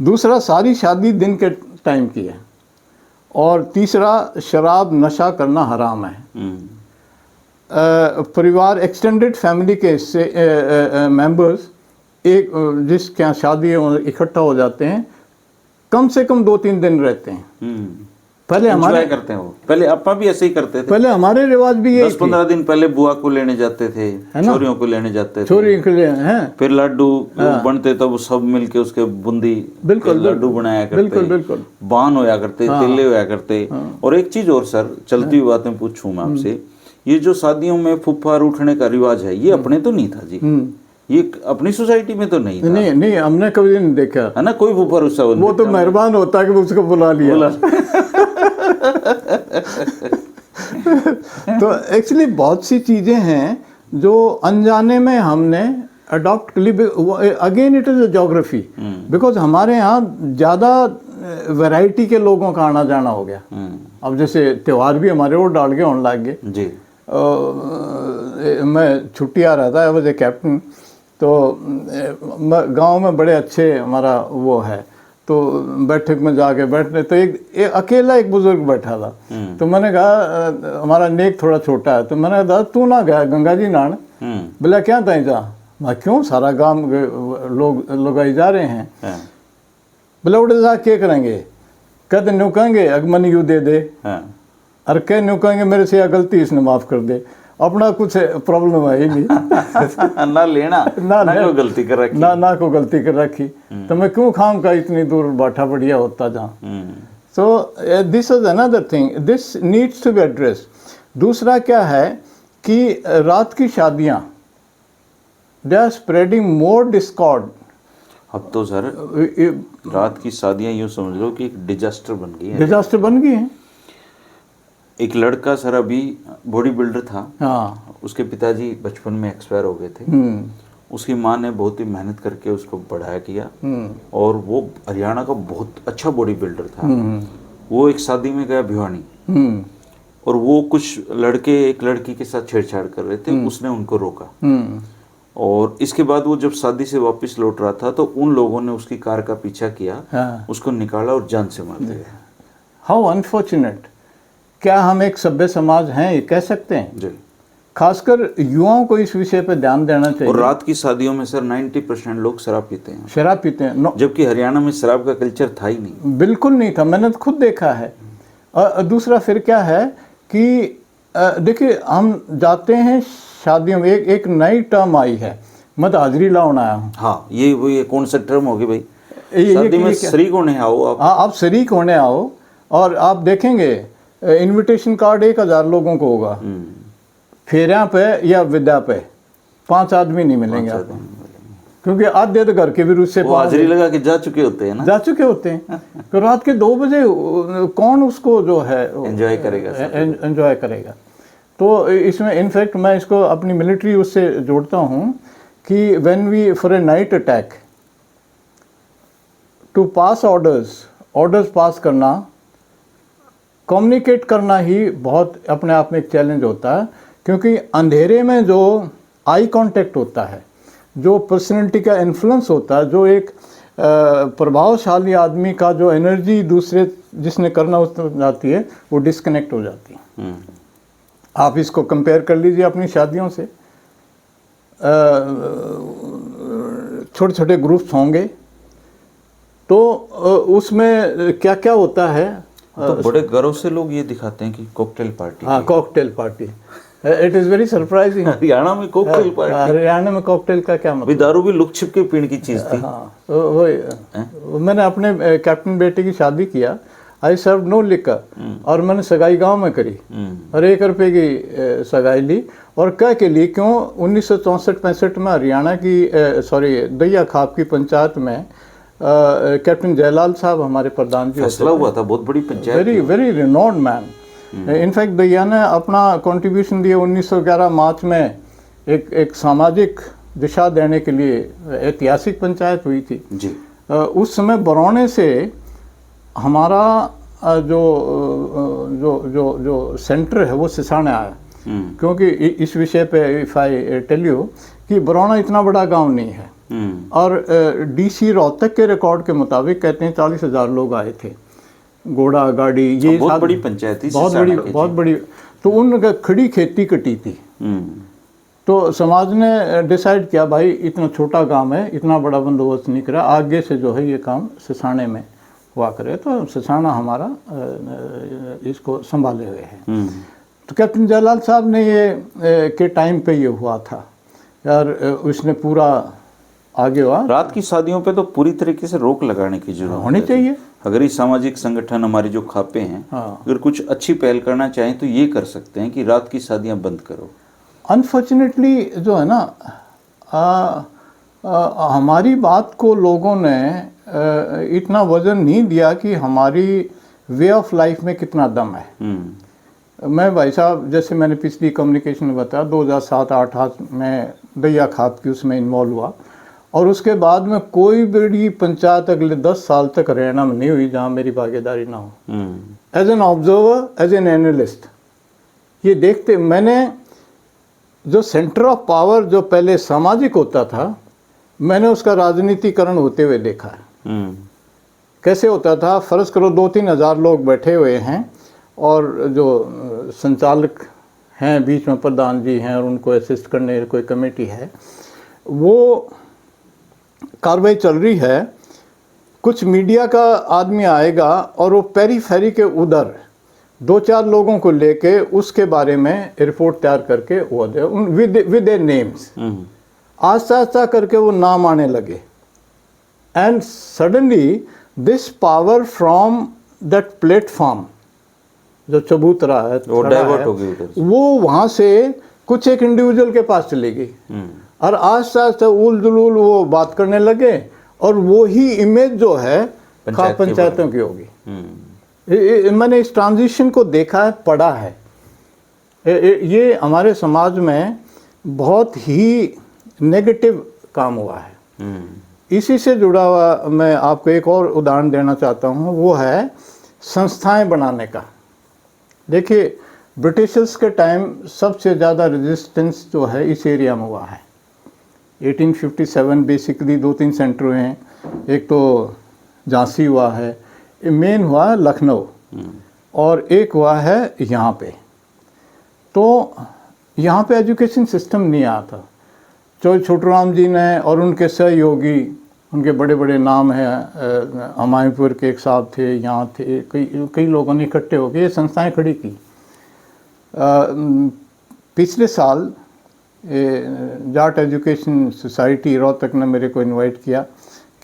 दूसरा, सारी शादी दिन के टाइम की है। और तीसरा, शराब नशा करना हराम है। परिवार, एक्सटेंडेड फैमिली के मेंबर्स एक जिसके यहाँ शादी है इकट्ठा हो जाते हैं, कम से कम 2-3 दिन रहते हैं। पहले हमारे करते हैं वो, पहले अपा भी ऐसे ही करते थे। पहले हमारे रिवाज भी यही 10-15 दिन पहले बुआ को लेने जाते थे, छोरियों को लेने जाते थे, छोरी के लिए हैं। फिर लड्डू बनते तब सब मिलके उसके बूंदी लड्डू बनाया करते, बिल्कुल बान होया करते, तिल्ले होया करते। और एक चीज और सर, चलती हुई बातें पूछूं मैं आपसे, ये जो शादियों में फुफ्फार उठने का रिवाज है, ये अपने तो नहीं था जी, ये अपनी सोसाइटी में तो नहीं था। नहीं हमने कभी नहीं देखा है ना, कोई फुफ्फार उसका वो तो मेहरबान होता है कि उसको बुला लिया। तो एक्चुअली बहुत सी चीज़ें हैं जो अनजाने में हमने अडॉप्ट कर ली। Again it is a geography, because हमारे यहाँ ज़्यादा वैरायटी के लोगों का आना जाना हो गया। अब जैसे त्यौहार भी हमारे वो डाल के होने लग गए जी। मैं छुट्टी आ रहा था, आई वाज ए कैप्टन, तो गांव में बड़े अच्छे हमारा वो है, तो बैठक में जाके बैठने, तो एक अकेला एक बुजुर्ग बैठा था। तो मैंने कहा, हमारा नेक थोड़ा छोटा है, तो मैंने कहा तू ना गया गंगा जी नान? बोला क्या था जा? मैं क्यों, सारा गांव लोग आई जा रहे हैं। बोला उड़े जा क्या करेंगे? कहते न्यू कहेंगे अगमन यू दे दे, और कह न्यू कहेंगे मेरे से यह गलती इसने माफ़ कर दे। अपना कुछ प्रॉब्लम है ही नहीं। ना लेना ना कोई गलती कर रखी, ना कोई गलती कर रखी, तो मैं क्यों खाऊं का इतनी दूर बैठा बढ़िया होता जा। So this is another thing, this needs to be address. दूसरा क्या है कि रात की शादियां, they are spreading more discord. अब तो सर रात की शादियां यूँ समझ लो कि एक डिजास्टर बन गई है। डिजास्टर बन गई है। एक लड़का सर अभी बॉडी बिल्डर था, हाँ, उसके पिताजी बचपन में एक्सपायर हो गए थे। उसकी माँ ने बहुत ही मेहनत करके उसको बढ़ाया किया, और वो हरियाणा का बहुत अच्छा बॉडी बिल्डर था। वो एक शादी में गया भिवानी, और वो कुछ लड़के एक लड़की के साथ छेड़छाड़ कर रहे थे, उसने उनको रोका। और इसके बाद वो जब शादी से वापस लौट रहा था तो उन लोगों ने उसकी कार का पीछा किया, उसको निकाला और जान से मार दिया। How unfortunate. क्या हम एक सभ्य समाज हैं, ये कह सकते हैं? जी। खासकर युवाओं को इस विषय पर ध्यान देना चाहिए। और रात की शादियों में सर 90% लोग शराब पीते हैं। शराब पीते हैं, जबकि हरियाणा में शराब का कल्चर था ही नहीं, बिल्कुल नहीं था, मैंने तो खुद देखा है। दूसरा फिर क्या है कि देखिए, हम जाते हैं शादियों में, एक नई टर्म आई है, मैं तो हाजिरी लाने आया हूँ। हाँ, ये कौन सा टर्म होगी भाई? शादी में शरीक होने आओ आप। हाँ, आप शरीक होने आओ, और आप देखेंगे इनविटेशन कार्ड 1000 लोगों को होगा, फेरिया पे या विदा पे 5 आदमी नहीं मिलेंगे आपको, क्योंकि आधे तो घर के भी रुस्से हाजिरी लगा के जा चुके होते हैं ना, जा चुके होते हैं। तो रात के 2 बजे कौन उसको जो है एंजॉय करेगा। तो इसमें इनफैक्ट मैं इसको अपनी मिलिट्री उससे जोड़ता हूँ कि when we for a night attack to pass orders pass करना, कम्युनिकेट करना ही बहुत अपने आप में एक चैलेंज होता है, क्योंकि अंधेरे में जो आई कांटेक्ट होता है, जो पर्सनैलिटी का इन्फ्लुएंस होता है, जो एक प्रभावशाली आदमी का जो एनर्जी दूसरे जिसने करना उसमें जाती है, वो डिस्कनेक्ट हो जाती है। आप इसको कंपेयर कर लीजिए अपनी शादियों से। छोटे छोटे ग्रुप्स होंगे तो उसमें क्या क्या होता है। तो बड़े गर्व से लोग ये दिखाते हैं कि कॉकटेल पार्टी। हाँ, cocktail party. It is very surprising. Haryana में कॉकटेल पार्टी। हरियाणा में कॉकटेल का क्या मतलब? अभी दारू भी लुक छिप के पीने की चीज थी। हाँ, वही मैंने अपने कैप्टन बेटे की शादी किया, आई सर्व नो लिकर, और मैंने सगाई गांव में करी और 1 रुपये की सगाई ली। और कह के लिए क्यों, 1964-65 में हरियाणा की दैया खाप की पंचायत में कैप्टन जयलाल साहब हमारे प्रधान जी फैसला हुआ था, बहुत बड़ी panchayat. Very very renowned man. In fact दैया ने अपना कंट्रीब्यूशन दिया 1911 मार्च में एक सामाजिक दिशा देने के लिए। ऐतिहासिक पंचायत हुई थी जी। उस समय बरौने से हमारा जो जो जो जो सेंटर है वो सिसाने आया। क्योंकि इस विषय पे इफ आई टेल यू कि बरौना इतना बड़ा गांव नहीं है, और डीसी रोहतक के रिकॉर्ड के मुताबिक कहते हैं 40,000 लोग आए थे, घोड़ा गाड़ी, ये बहुत बड़ी पंचायत थी, बहुत बड़ी। तो उनका खड़ी खेती कटी थी। तो समाज ने डिसाइड किया भाई इतना छोटा गांव है, इतना बड़ा बंदोबस्त नहीं करा, आगे से जो है ये काम सिसाने में हुआ करे। तो सिसाना हमारा इसको संभाले हुए है। तो कैप्टन जयलाल साहब ने ये के टाइम पे ये हुआ था यार, उसने पूरा आगे हुआ। रात की शादियों पे तो पूरी तरीके से रोक लगाने की जरूरत होनी चाहिए। अगर ये सामाजिक संगठन हमारी जो खापे हैं, अगर कुछ अच्छी पहल करना चाहें तो ये कर सकते हैं कि रात की शादियां बंद करो। अनफॉर्चुनेटली जो है ना, हमारी बात को लोगों ने इतना वजन नहीं दिया कि हमारी वे ऑफ लाइफ में कितना दम है। मैं भाई साहब, जैसे मैंने पिछली कम्युनिकेशन में बताया, 2007-8 में दैया खाप की उसमें इन्वॉल्व हुआ, और उसके बाद में कोई बड़ी पंचायत अगले 10 साल तक हरियाणा में नहीं हुई जहाँ मेरी भागीदारी ना हो। As an observer, as an analyst, ये देखते मैंने जो सेंटर ऑफ पावर जो पहले सामाजिक होता था, मैंने उसका राजनीतिकरण होते हुए देखा है। कैसे होता था, फर्ज करो 2-3 हज़ार लोग बैठे हुए हैं और जो संचालक हैं बीच में प्रधान जी हैं और उनको असिस्ट करने कोई कमेटी है, वो कार्रवाई चल रही है। कुछ मीडिया का आदमी आएगा और वो पेरीफेरी के उधर 2-4 लोगों को लेके उसके बारे में रिपोर्ट तैयार करके वो दे विद देयर नेम्स। आस्ता आस्ता करके वो नाम आने लगे, and suddenly this power from that platform जो चबूतरा है, वो डाइवर्ट हो गई उधर, वो वहाँ से कुछ एक इंडिविजुअल के पास चली गई, और आस्ता आस्ता उल जुलूल वो बात करने लगे, और वो ही इमेज जो है पंचायतों की होगी। मैंने इस ट्रांजिशन को देखा है, पढ़ा है। ये हमारे समाज में बहुत ही नेगेटिव काम हुआ है। इसी से जुड़ा हुआ मैं आपको एक और उदाहरण देना चाहता हूँ, वो है संस्थाएं बनाने का। देखिए, ब्रिटिशर्स के टाइम सबसे ज़्यादा रेजिस्टेंस जो है इस एरिया में हुआ है। 1857 बेसिकली 2-3 सेंटर हुए हैं। एक तो झांसी हुआ है, मेन हुआ है लखनऊ, और एक हुआ है यहाँ पे। तो यहाँ पे एजुकेशन सिस्टम नहीं आया था। छोटूराम जी ने और उनके सहयोगी, उनके बड़े बड़े नाम हैं, हमायूंपुर के एक साहब थे, यहाँ थे, कई लोगों ने इकट्ठे होकर ये संस्थाएं खड़ी की। पिछले साल जाट एजुकेशन सोसाइटी रोहतक ने मेरे को इनवाइट किया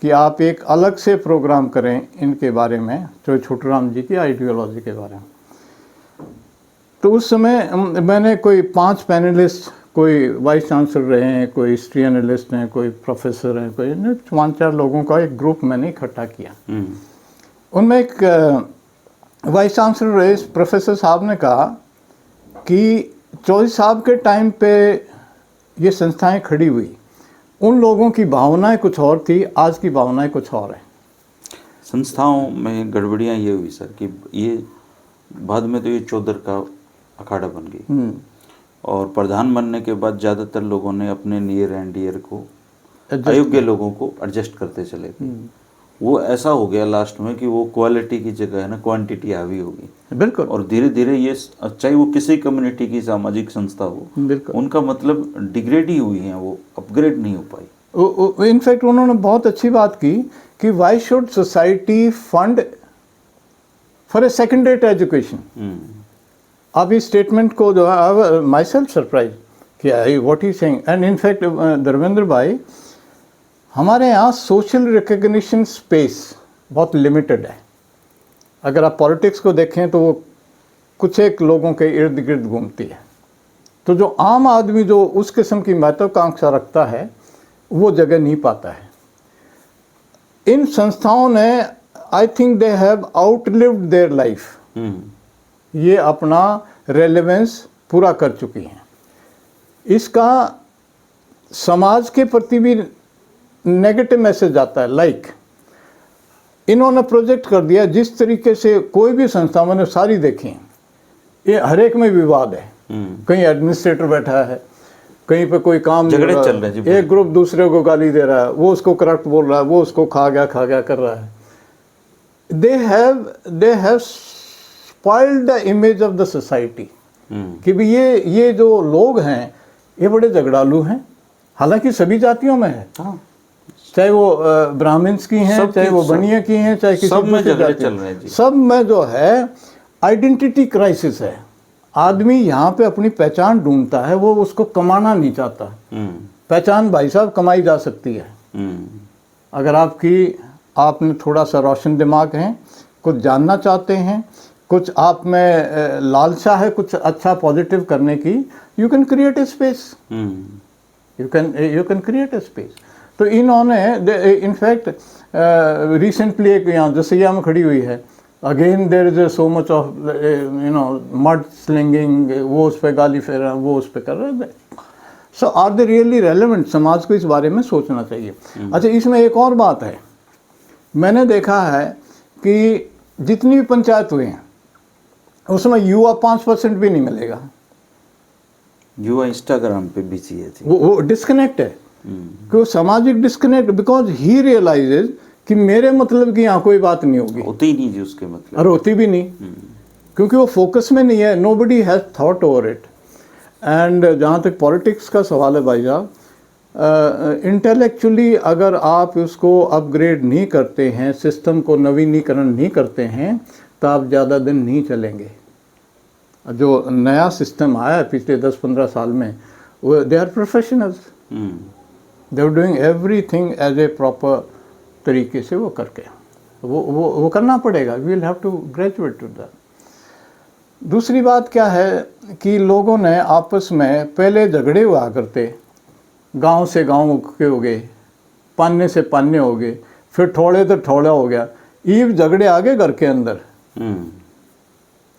कि आप एक अलग से प्रोग्राम करें इनके बारे में, छोटूराम जी की आइडियोलॉजी के बारे में। तो उस समय मैंने कोई 5 पैनलिस्ट, कोई वाइस चांसलर रहे हैं, कोई हिस्ट्री एनालिस्ट हैं, कोई प्रोफेसर हैं, कोई 5-4 लोगों का एक ग्रुप मैंने इकट्ठा किया। उनमें एक वाइस चांसलर रहे प्रोफेसर साहब ने कहा कि चौधरी साहब के टाइम पे ये संस्थाएं खड़ी हुई, उन लोगों की भावनाएं कुछ और थी, आज की भावनाएं कुछ और हैं। संस्थाओं में गड़बड़ियाँ ये हुई सर कि ये बाद में तो ये चौधर का अखाड़ा बन गई, और प्रधान बनने के बाद ज़्यादातर लोगों ने अपने नियर एंड डियर को, अयोग्य लोगों को एडजस्ट करते चले गए। वो ऐसा हो गया लास्ट में कि वो क्वालिटी की जगह है ना क्वांटिटी हावी होगी। बिल्कुल। और धीरे धीरे ये चाहे वो किसी कम्युनिटी की सामाजिक संस्था हो, बिल्कुल, उनका मतलब डिग्रेड ही हुई है, वो अपग्रेड नहीं हो पाई। इनफैक्ट उन्होंने बहुत अच्छी बात की कि why should society fund for a second rate education. अब इस स्टेटमेंट को जो है माई सेल्फ सरप्राइज किया है what he saying. And in fact Dharmendra भाई, हमारे यहाँ सोशल रिकग्निशन स्पेस बहुत लिमिटेड है। अगर आप पॉलिटिक्स को देखें तो वो कुछ एक लोगों के इर्द गिर्द घूमती है, तो जो आम आदमी जो उस किस्म की महत्वाकांक्षा रखता है वो जगह नहीं पाता है। इन संस्थाओं ने I think they have outlived their life, ये अपना रेलेवेंस पूरा कर चुकी हैं। इसका समाज के प्रति भी नेगेटिव मैसेज आता है। लाइक इन्होंने प्रोजेक्ट कर दिया, जिस तरीके से कोई भी संस्था, मैंने सारी देखी हैं, ये हर एक में विवाद है। कहीं एडमिनिस्ट्रेटर बैठा है, कहीं पे कोई काम झगड़े चल रहे हैं जी, एक ग्रुप दूसरे को गाली दे रहा है, वो उसको करप्ट बोल रहा है, वो उसको खा गया कर रहा है। They have spoiled the image of the society कि भी ये जो लोग हैं ये बड़े झगड़ालू हैं। हालांकि सभी जातियों में है, चाहे वो ब्राह्मण्स की हैं, चाहे वो बनिया की हैं, चाहे किसी सब में दूसरी झगड़े जाति चल रहे हैं जी। सब में जो है आइडेंटिटी क्राइसिस है। आदमी यहाँ पे अपनी पहचान ढूंढता है, वो उसको कमाना नहीं चाहता। पहचान भाई साहब कमाई जा सकती है अगर आपने थोड़ा सा रोशन दिमाग है, कुछ जानना चाहते हैं, कुछ आप में लालसा है कुछ अच्छा पॉजिटिव करने की, you can create a space, you can create a space. तो इन्होंने इनफैक्ट रिसेंटली एक यहाँ जसैया में खड़ी हुई है, again there is so much of mud slinging, वो उस पर गाली फेर रहे हैं, वो उस पर कर रहे हैं। सो आर दे रियली रेलेवेंट? समाज को इस बारे में सोचना चाहिए। अच्छा, इसमें एक और बात है, मैंने देखा है कि जितनी भी पंचायत हुई हैं उसमें युवा 5% भी नहीं मिलेगा। युवा इंस्टाग्राम पे बिजी है जी। वो डिस्कनेक्ट है, कि वो सामाजिक डिस्कनेक्ट, बिकॉज ही रियलाइजेज कि मेरे मतलब की यहाँ कोई बात नहीं होगी, होती ही नहीं जी उसके मतलब, और होती भी नहीं, क्योंकि वो फोकस में नहीं है। Nobody has thought over it. And जहाँ तक पॉलिटिक्स का सवाल है भाई साहब, इंटेलेक्चुअली अगर आप उसको अपग्रेड नहीं करते हैं, सिस्टम को नवीनीकरण नहीं करते हैं, तो आप ज़्यादा दिन नहीं चलेंगे। जो नया सिस्टम आया है पिछले 10-15 साल में, वो they are professionals, they are doing everything as a proper तरीके से वो करके वो करना पड़ेगा। We will have to graduate to that. दूसरी बात क्या है कि लोगों ने आपस में पहले झगड़े हुआ करते, गांव से गांव के हो गए, पान्ने से पान्ने हो गए, फिर ठोड़े तो ठोड़ा हो गया, ईव झगड़े आ गए घर के अंदर,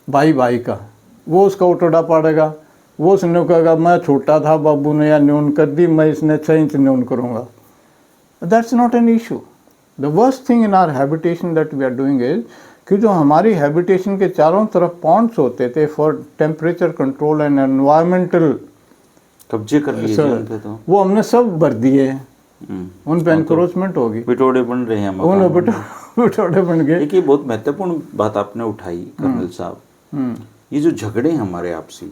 भाई भाई का, वो उसका उठोड़ा पड़ेगा, वो उसने कहेगा मैं छोटा था, बाबू ने या न्यून कर दी, मैं इसने 6 इंच न्यून करूँगा। That's not an issue. The worst thing in our habitation that we are doing is कि जो हमारी हैबिटेशन के चारों तरफ पॉइंट्स होते थे for temperature control and environmental, कब्जे कर लिए थे तो वो हमने सब भर दिए, उन पे एनक्रोचमेंट होगी, पिटोड़े बन रहे हैं, पिटोड़े बन गए। एक ये बहुत महत्वपूर्ण बात आपने उठाई कर्नल साहब, ये जो झगड़े हैं हमारे आपसी,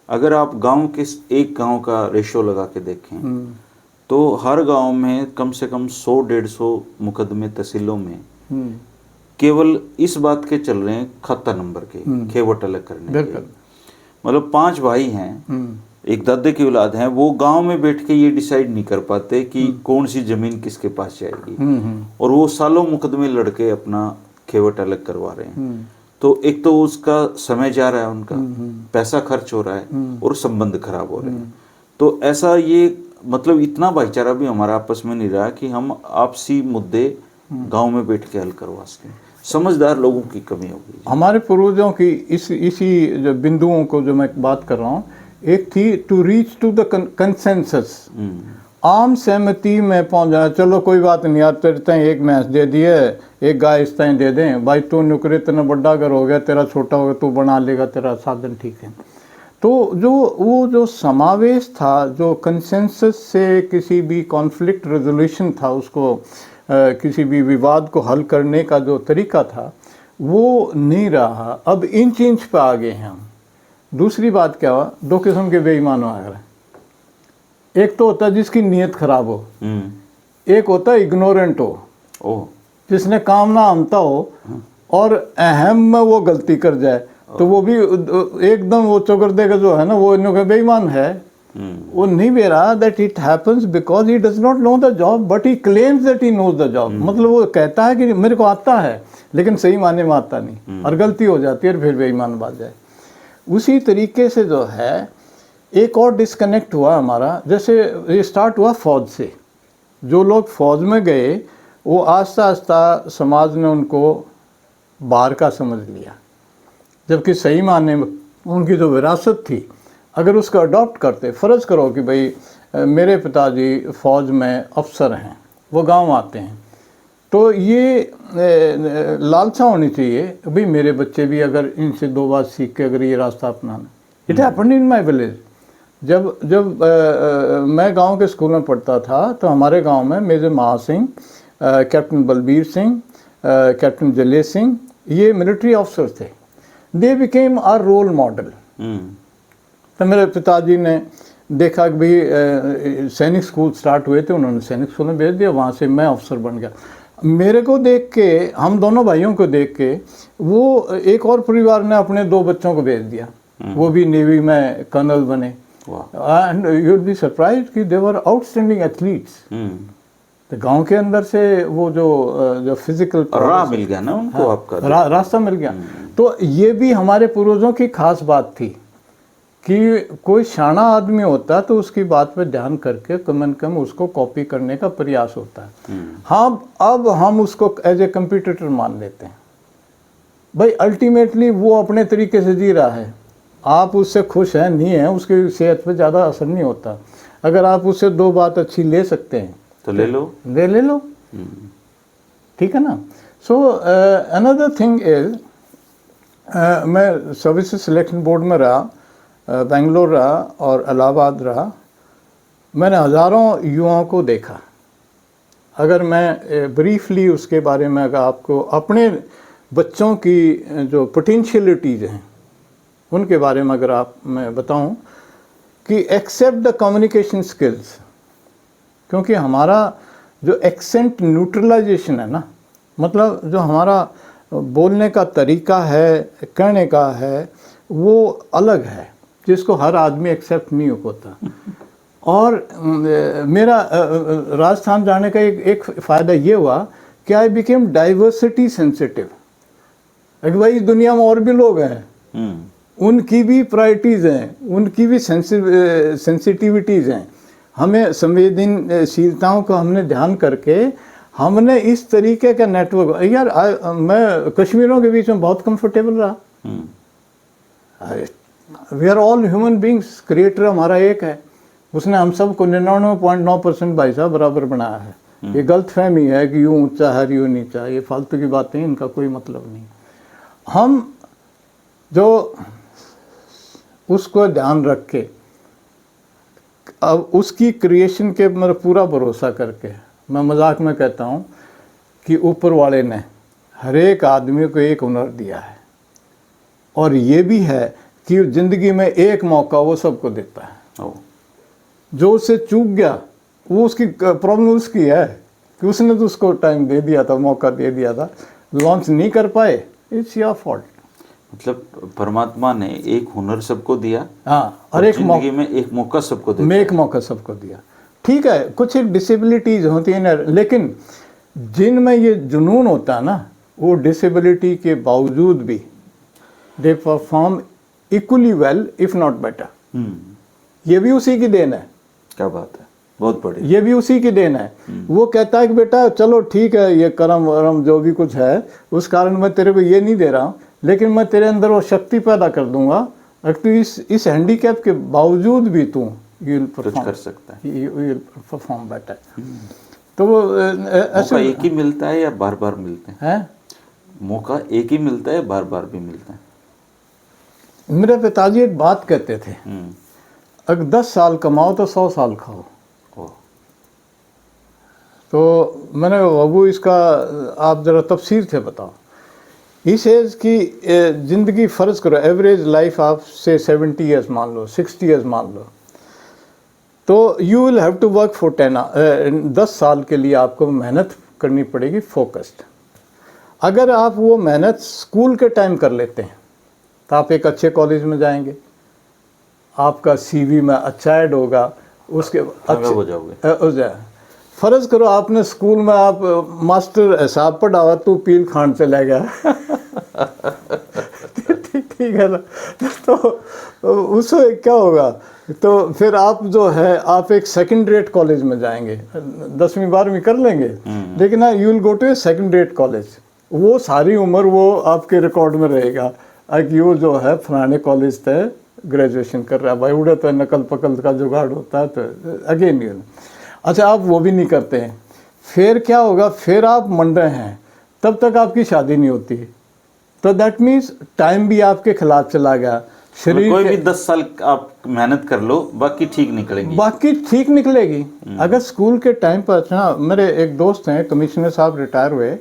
अगर आप गांव के एक गांव का रेशो लगा के देखें तो हर गांव में कम से कम 100-150 मुकदमे तहसीलों में केवल इस बात के चल रहे हैं, खाता नंबर के, खेवट अलग करने के। मतलब 5 भाई हैं, एक दादे की औलाद हैं, वो गांव में बैठ के ये डिसाइड नहीं कर पाते कि कौन सी जमीन किसके पास जाएगी, और वो सालों मुकदमे लड़के अपना खेवट अलग करवा रहे हैं। तो एक तो उसका समय जा रहा है, उनका पैसा खर्च हो रहा है, और संबंध खराब हो रहे हैं। तो ऐसा ये मतलब इतना भाईचारा भी हमारा आपस में नहीं रहा कि हम आपसी मुद्दे गांव में बैठ के हल करवा सकें। समझदार लोगों की कमी हो गई। हमारे पूर्वजों की इसी जो बिंदुओं को जो मैं बात कर रहा हूँ, एक थी to reach to the consensus, आम सहमति में पहुंच जाए। चलो कोई बात नहीं यार, तेरे तय एक भैंस दे दिए, एक गाय इस तय दे दें, भाई तू नुकरे, तेरा बड़ा घर हो गया, तेरा छोटा हो गया, तू बना लेगा, तेरा साधन ठीक है। तो जो समावेश था, जो कंसेंसस से किसी भी कॉन्फ्लिक्ट रेजोल्यूशन था, उसको किसी भी विवाद को हल करने का जो तरीका था वो नहीं रहा। अब इंच इंच पे आ गए हैं हम। दूसरी बात क्या हुआ, दो किस्म के बेईमान आ गए। एक तो होता है जिसकी नीयत खराब हो, एक होता है इग्नोरेंट हो, जिसने काम ना आमता हो और अहम में वो गलती कर जाए तो वो भी एकदम वो चौकर्दे का जो है ना वो इनका बेईमान है। वो नहीं बे रहा that it happens because he does not know the job but he claims that he knows the job. मतलब वो कहता है कि मेरे को आता है लेकिन सही माने में आता नहीं और गलती हो जाती है और फिर बेईमान बात जाए। उसी तरीके से जो है एक और डिस्कनेक्ट हुआ हमारा। जैसे ये स्टार्ट हुआ फौज से। जो लोग फौज में गए वो आस्ता आस्ता समाज ने उनको बाहर का समझ लिया, जबकि सही माने में उनकी जो विरासत थी अगर उसको अडॉप्ट करते, फ़र्ज़ करो कि भाई मेरे पिताजी फ़ौज में अफसर हैं, वो गांव आते हैं, तो ये लालसा होनी चाहिए भाई मेरे बच्चे भी अगर इनसे दो बात सीख के अगर ये रास्ता अपनाना। It happened in my village. जब मैं गांव के स्कूल में पढ़ता था तो हमारे गांव में major Maha Singh, captain Balbir Singh, captain Jale Singh, ये मिलिट्री ऑफिसर थे। They became our role model. तो मेरे पिताजी ने देखा कि भाई सैनिक स्कूल स्टार्ट हुए थे, उन्होंने सैनिक स्कूल में भेज दिया, वहाँ से मैं अफसर बन गया। मेरे को देख के, हम दोनों भाइयों को देख के वो एक और परिवार ने अपने दो बच्चों को भेज दिया, वो भी नेवी में कर्नल बने। And you will be surprise कि दे वर आउटस्टैंडिंग एथलीट्स। तो गांव के अंदर से वो जो फिजिकल राह मिल गया ना उनको, आपका रास्ता मिल गया। तो ये भी हमारे पूर्वजों की खास बात थी कि कोई शाना आदमी होता तो उसकी बात पे ध्यान करके कम कम उसको कॉपी करने का प्रयास होता है। हाँ, अब हम उसको एज ए कंप्यूटर मान लेते हैं। भाई अल्टीमेटली वो अपने तरीके से जी रहा है, आप उससे खुश हैं नहीं हैं, उसकी सेहत पे ज़्यादा असर नहीं होता। अगर आप उससे दो बात अच्छी ले सकते हैं तो ले लो, ले लो, ठीक है ना। सो अनदर थिंग इज, मैं सर्विसेज सिलेक्शन बोर्ड में रहा, बेंगलोर रहा और इलाहाबाद रहा। मैंने हज़ारों युवाओं को देखा। अगर मैं ब्रीफली उसके बारे में अगर आपको अपने बच्चों की जो पोटेंशियलिटीज़ हैं उनके बारे में अगर आप मैं बताऊं कि एक्सेप्ट द कम्युनिकेशन स्किल्स, क्योंकि हमारा जो एक्सेंट न्यूट्रलाइजेशन है ना, मतलब जो हमारा बोलने का तरीका है, कहने का है, वो अलग है जिसको हर आदमी एक्सेप्ट नहीं हो पाता। और मेरा राजस्थान जाने का एक फ़ायदा ये हुआ कि आई बिकेम डाइवर्सिटी सेंसिटिव। अगर भाई इस दुनिया में और भी लोग हैं, उनकी भी प्रायोरिटीज़ हैं, उनकी भी सेंसिटिविटीज़ हैं। हमें संवेदनशीलताओं को हमने ध्यान करके हमने इस तरीके का नेटवर्क, यार मैं कश्मीरों के बीच में बहुत कंफर्टेबल रहा। We are all human beings, creator हमारा एक है, उसने हम सब को 99.9% भाई साहब बराबर बनाया है। ये गलत फहमी है कि यूँ ऊंचा है यूँ नीचा, ये फालतू की बातें, इनका कोई मतलब नहीं। हम जो उसको ध्यान रख के अब उसकी क्रिएशन के मेरा पूरा भरोसा करके, मैं मजाक में कहता हूँ कि ऊपर वाले ने हर एक आदमी को एक हुनर दिया है, और ये भी है कि ज़िंदगी में एक मौका वो सबको देता है। जो उससे चूक गया वो उसकी प्रॉब्लम उसकी है कि उसने तो उसको टाइम दे दिया था, मौका दे दिया था, लॉन्च नहीं कर पाए, इट्स योर फॉल्ट। मतलब परमात्मा ने एक हुनर सबको दिया, हाँ, और एक जिंदगी में एक मौका सबको दिया, एक मौका सबको दिया। ठीक है, कुछ एक डिसेबिलिटीज होती हैं ना, लेकिन जिनमें ये जुनून होता है ना, वो डिसेबिलिटी के बावजूद भी they perform equally well if not better. ये भी उसी की देन है। क्या बात है, बहुत बढ़िया। ये भी उसी की देन है। वो कहता है कि बेटा चलो ठीक है, ये कर्म वरम जो भी कुछ है उस कारण मैं तेरे को ये नहीं दे रहा हूँ, लेकिन मैं तेरे अंदर वो शक्ति पैदा कर दूंगा, अगर तू इस हैंडीकैप के बावजूद भी तू यू कर सकता है, यू विल परफॉर्म बेटर। तो वो ऐसा एक ही मिलता है या बार बार मिलते हैं? मौका एक ही मिलता है, बार बार भी मिलता है? मेरे पिताजी एक बात कहते थे, अगर 10 साल कमाओ तो 100 साल खाओ। तो मैंने कहा बाबू इसका आप ज़रा तफसीर से बताओ। इस एज की ज़िंदगी फ़र्ज़ करो, एवरेज लाइफ आप से 70 ईयर्स मान लो, 60 ईयर्स मान लो, तो you will have to work for 10 साल के लिए आपको मेहनत करनी पड़ेगी फोकस्ड। अगर आप वो मेहनत स्कूल के टाइम कर लेते हैं तो आप एक अच्छे कॉलेज में जाएंगे, आपका सीवी में अच्छा ऐड होगा, उसके अच्छे हो जाओगे। फ़र्ज़ करो आपने स्कूल में आप मास्टर हिसाब पढ़ावा तो पील खान से ले गया ठीक है ना, तो उससे क्या होगा, तो फिर आप जो है आप एक सेकंड रेट कॉलेज में जाएंगे, 10वीं 12वीं कर लेंगे, लेकिन you will go to a second rate college. वो सारी उम्र वो आपके रिकॉर्ड में रहेगा कि वो जो है फलाने कॉलेज से ग्रेजुएशन कर रहा है, भाई उड़े तो नकल पकल का जुगाड़ होता है, तो अगेन यू। अच्छा, आप वो भी नहीं करते हैं, फिर क्या होगा, फिर आप मंडे हैं, तब तक आपकी शादी नहीं होती, तो दैट मीन्स टाइम भी आपके खिलाफ चला गया। शरीर कोई भी 10 साल आप मेहनत कर लो, बाकी ठीक निकलेगी, बाकी ठीक निकलेगी। अगर स्कूल के टाइम पर, अच्छा मेरे एक दोस्त हैं कमिश्नर साहब रिटायर हुए,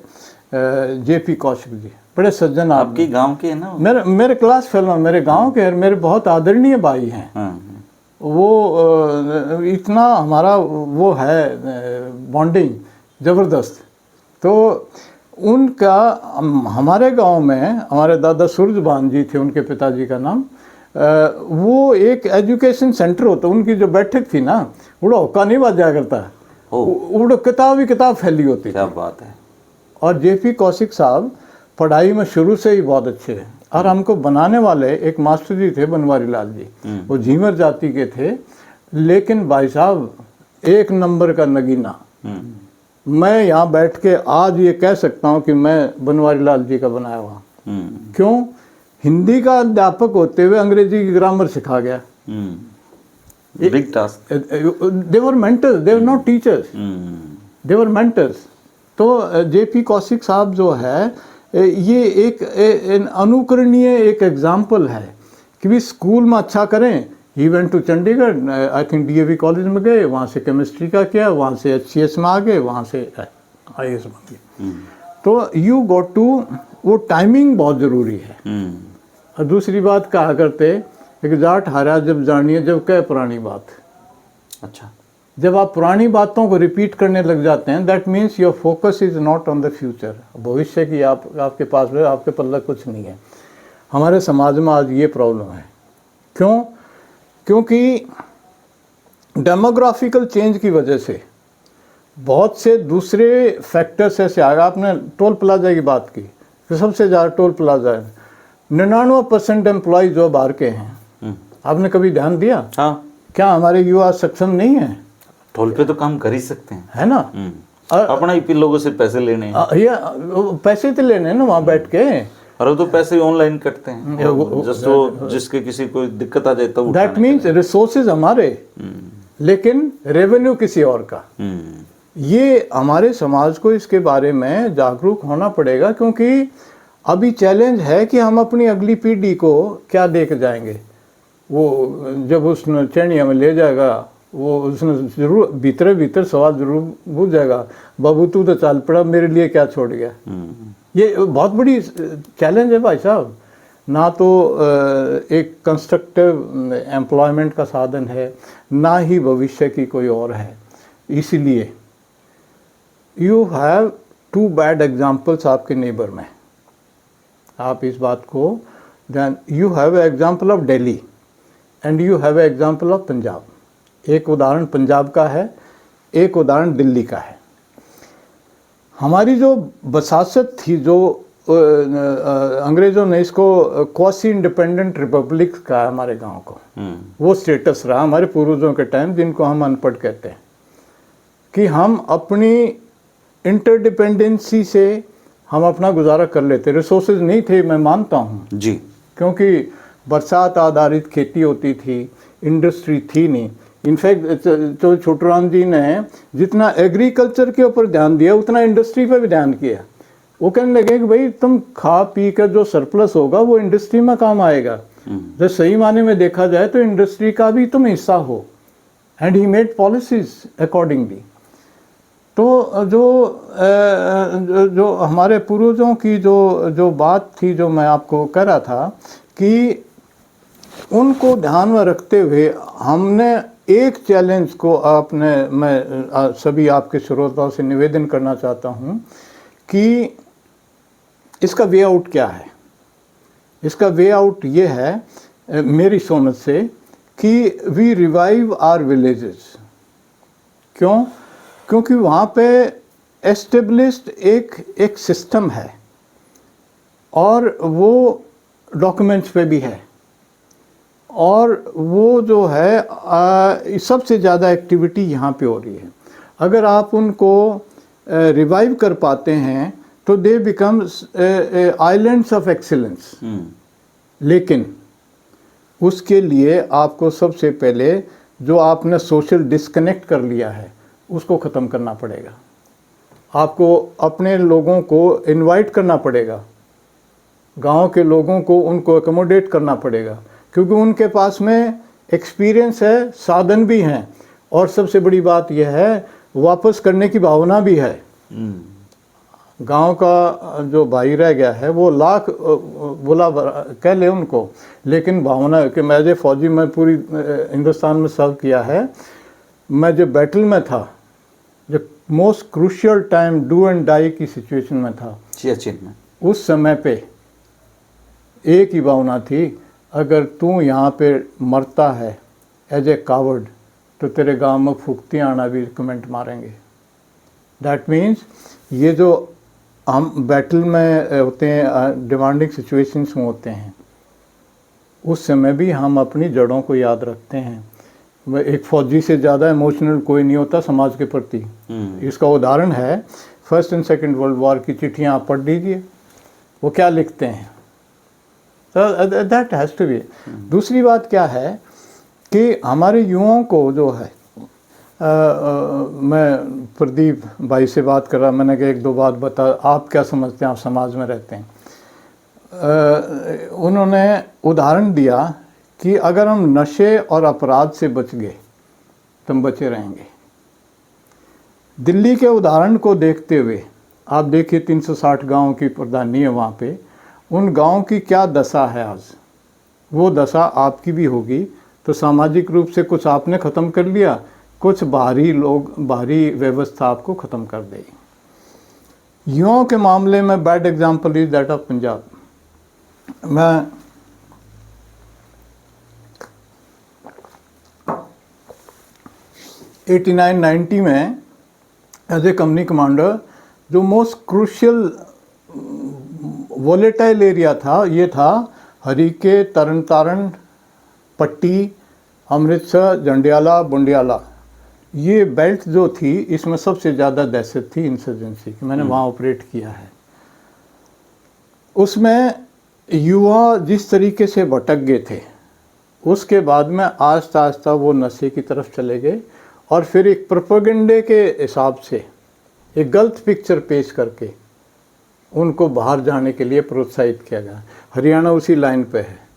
जेपी कौशिक जी, बड़े सज्जन आपके गांव के हैं ना? मेरे क्लास फेलो, मेरे गांव के, मेरे बहुत आदरणीय भाई हैं। वो इतना हमारा वो है बॉन्डिंग ज़बरदस्त। तो उनका हमारे गांव में, हमारे दादा सूरजबान जी थे उनके पिताजी का नाम, वो एक एजुकेशन सेंटर होता, उनकी जो बैठक थी ना, उड़ा हुक्का नहीं बाजा करता, उड़ा किताब ही किताब फैली होती। क्या बात है। और जेपी कौशिक साहब पढ़ाई में शुरू से ही बहुत अच्छे हैं, और हमको बनाने वाले एक मास्टर जी थे बनवारी लाल जी, वो झीमर जाति के थे, लेकिन भाई साहब एक नंबर का नगीना। मैं यहाँ बैठ के आज ये कह सकता हूँ कि मैं बनवारी लाल जी का बनाया हुआ। क्यों? हिंदी का अध्यापक होते हुए अंग्रेजी की ग्रामर सिखा गया। Big task. They were mentors, they were not teachers, they were mentors. तो जेपी कौशिक साहब जो है, ये एक अनुकरणीय एक एग्जाम्पल है कि भी स्कूल में अच्छा करें। He went to Chandigarh, I think DAV college में गए, वहाँ से केमिस्ट्री का किया, वहाँ से HCS में आ गए, वहाँ से IAS बन गए। तो यू गॉट टू, वो टाइमिंग बहुत ज़रूरी है। और दूसरी बात कहा करते एक जाट हारा जब जानिए जब कहे पुरानी बात। अच्छा, जब आप पुरानी बातों को रिपीट करने लग जाते हैं, that means your focus is not on the future. भविष्य की आपके पास में आपके पल्ला कुछ नहीं है। हमारे समाज में आज ये प्रॉब्लम है। क्यों? क्योंकि डेमोग्राफिकल चेंज की वजह से बहुत से दूसरे फैक्टर्स ऐसे आ गए। आपने टोल प्लाजा की बात की, तो सबसे ज़्यादा टोल प्लाजा है, 99% एम्प्लॉय जो बाहर के हैं। आपने कभी ध्यान दिया? हाँ। क्या हमारे युवा सक्षम नहीं है? टोल पे तो काम कर ही सकते हैं, है ना? अपना ही लोगों से पैसे लेने हैं, या पैसे तो लेने हैं ना वहाँ बैठ के, और तो पैसे ऑनलाइन करते हैं, जिसके किसी को दिक्कत आ जाए तो दैट मीन्स रिसोर्सेज हमारे, लेकिन रेवेन्यू किसी और का। ये हमारे समाज को इसके बारे में जागरूक होना पड़ेगा, क्योंकि अभी चैलेंज है कि हम अपनी अगली पीढ़ी को क्या दे के जाएंगे। वो जब उसने चैनिया में ले जाएगा, वो उसने जरूर भीतर भीतर सवाल जरूर पूछ जाएगा, बाबू तू तो चल पड़ा, मेरे लिए क्या छोड़ गया। ये बहुत बड़ी चैलेंज है भाई साहब। ना तो एक कंस्ट्रक्टिव एम्प्लॉयमेंट का साधन है, ना ही भविष्य की कोई और है। इसीलिए यू हैव 2 बैड एग्जाम्पल्स आपके नेबर में। आप इस बात को, then you have example of Delhi and you have example of Punjab. एक उदाहरण पंजाब का है, एक उदाहरण दिल्ली का है। हमारी जो बसासत थी, जो अंग्रेज़ों ने इसको क्वासी इंडिपेंडेंट रिपब्लिक का हमारे गांव को, वो स्टेटस रहा हमारे पूर्वजों के टाइम, जिनको हम अनपढ़ कहते हैं, कि हम अपनी इंटरडिपेंडेंसी से हम अपना गुजारा कर लेते। रिसोर्सेज नहीं थे, मैं मानता हूँ जी, क्योंकि बरसात आधारित खेती होती थी, इंडस्ट्री थी नहीं। इनफैक्ट तो छोटूराम जी ने जितना एग्रीकल्चर के ऊपर ध्यान दिया, उतना इंडस्ट्री पर भी ध्यान किया। वो कहने लगे कि भाई तुम खा पी कर जो सरप्लस होगा वो इंडस्ट्री में काम आएगा। जब सही माने में देखा जाए तो इंडस्ट्री का भी तुम हिस्सा हो। And he made policies accordingly. तो जो हमारे पूर्वजों की जो बात थी, जो मैं आपको कह रहा था कि उनको ध्यान में रखते हुए हमने एक चैलेंज को मैं सभी आपके श्रोताओं से निवेदन करना चाहता हूं कि इसका वे आउट क्या है। इसका वे आउट ये है मेरी समझ से कि वी रिवाइव आवर विलेजेस। क्यों? क्योंकि वहाँ पे एस्टेब्लिश्ड एक सिस्टम है और वो डॉक्यूमेंट्स पे भी है, और वो जो है सबसे ज़्यादा एक्टिविटी यहाँ पे हो रही है। अगर आप उनको रिवाइव कर पाते हैं तो दे बिकम्स आइलैंड्स ऑफ एक्सीलेंस। लेकिन उसके लिए आपको सबसे पहले जो आपने सोशल डिस्कनेक्ट कर लिया है उसको ख़त्म करना पड़ेगा। आपको अपने लोगों को इनवाइट करना पड़ेगा, गांव के लोगों को उनको एकोमोडेट करना पड़ेगा, क्योंकि उनके पास में एक्सपीरियंस है, साधन भी हैं, और सबसे बड़ी बात यह है वापस करने की भावना भी है। गांव का जो भाई रह गया है वो लाख बुला कह ले उनको, लेकिन भावना कि मैं जो फौजी में पूरी हिंदुस्तान में सर्व किया है, मैं जो बैटल में था, जो most crucial time do and die की सिचुएशन में था सियाचिन में, उस समय पे एक ही भावना थी, अगर तू यहाँ पे मरता है एज ए कावर्ड तो तेरे गांव में फुकती आना भी कमेंट मारेंगे। दैट मीन्स ये जो हम बैटल में होते हैं, डिमांडिंग सिचुएशंस में होते हैं, उस समय भी हम अपनी जड़ों को याद रखते हैं। एक फौजी से ज़्यादा इमोशनल कोई नहीं होता समाज के प्रति। इसका उदाहरण है first and second world war की चिट्ठियाँ आप पढ़ लीजिए, वो क्या लिखते हैं। That has to be. दूसरी बात क्या है कि हमारे युवाओं को जो है मैं प्रदीप भाई से बात कर रहा, मैंने कहा एक दो बात बता, आप क्या समझते हैं, आप समाज में रहते हैं। उन्होंने उदाहरण दिया कि अगर हम नशे और अपराध से बच गए तो हम बचे रहेंगे। दिल्ली के उदाहरण को देखते हुए आप देखिए 360 गांव की प्रधानी है वहाँ पे, उन गांव की क्या दशा है आज, वो दशा आपकी भी होगी। तो सामाजिक रूप से कुछ आपने ख़त्म कर लिया, कुछ बाहरी व्यवस्था आपको ख़त्म कर देगी। युवाओं के मामले में bad example is that of Punjab. मैं 89-90 में एज ए कंपनी कमांडर जो मोस्ट क्रूशियल वोलेटाइल एरिया था, ये था हरीके, तरन तारण, पट्टी, अमृतसर, जंडियाला, बुंडियाला। ये बेल्ट जो थी इसमें सबसे ज़्यादा दहशत थी इंसर्जेंसी की। मैंने वहाँ ऑपरेट किया है। उसमें युवा जिस तरीके से भटक गए थे, उसके बाद में आस्ता आस्ता वो नशे की तरफ चले गए, और फिर एक प्रोपेगेंडे के हिसाब से एक गलत पिक्चर पेश करके उनको बाहर जाने के लिए प्रोत्साहित किया गया। हरियाणा उसी लाइन पे है।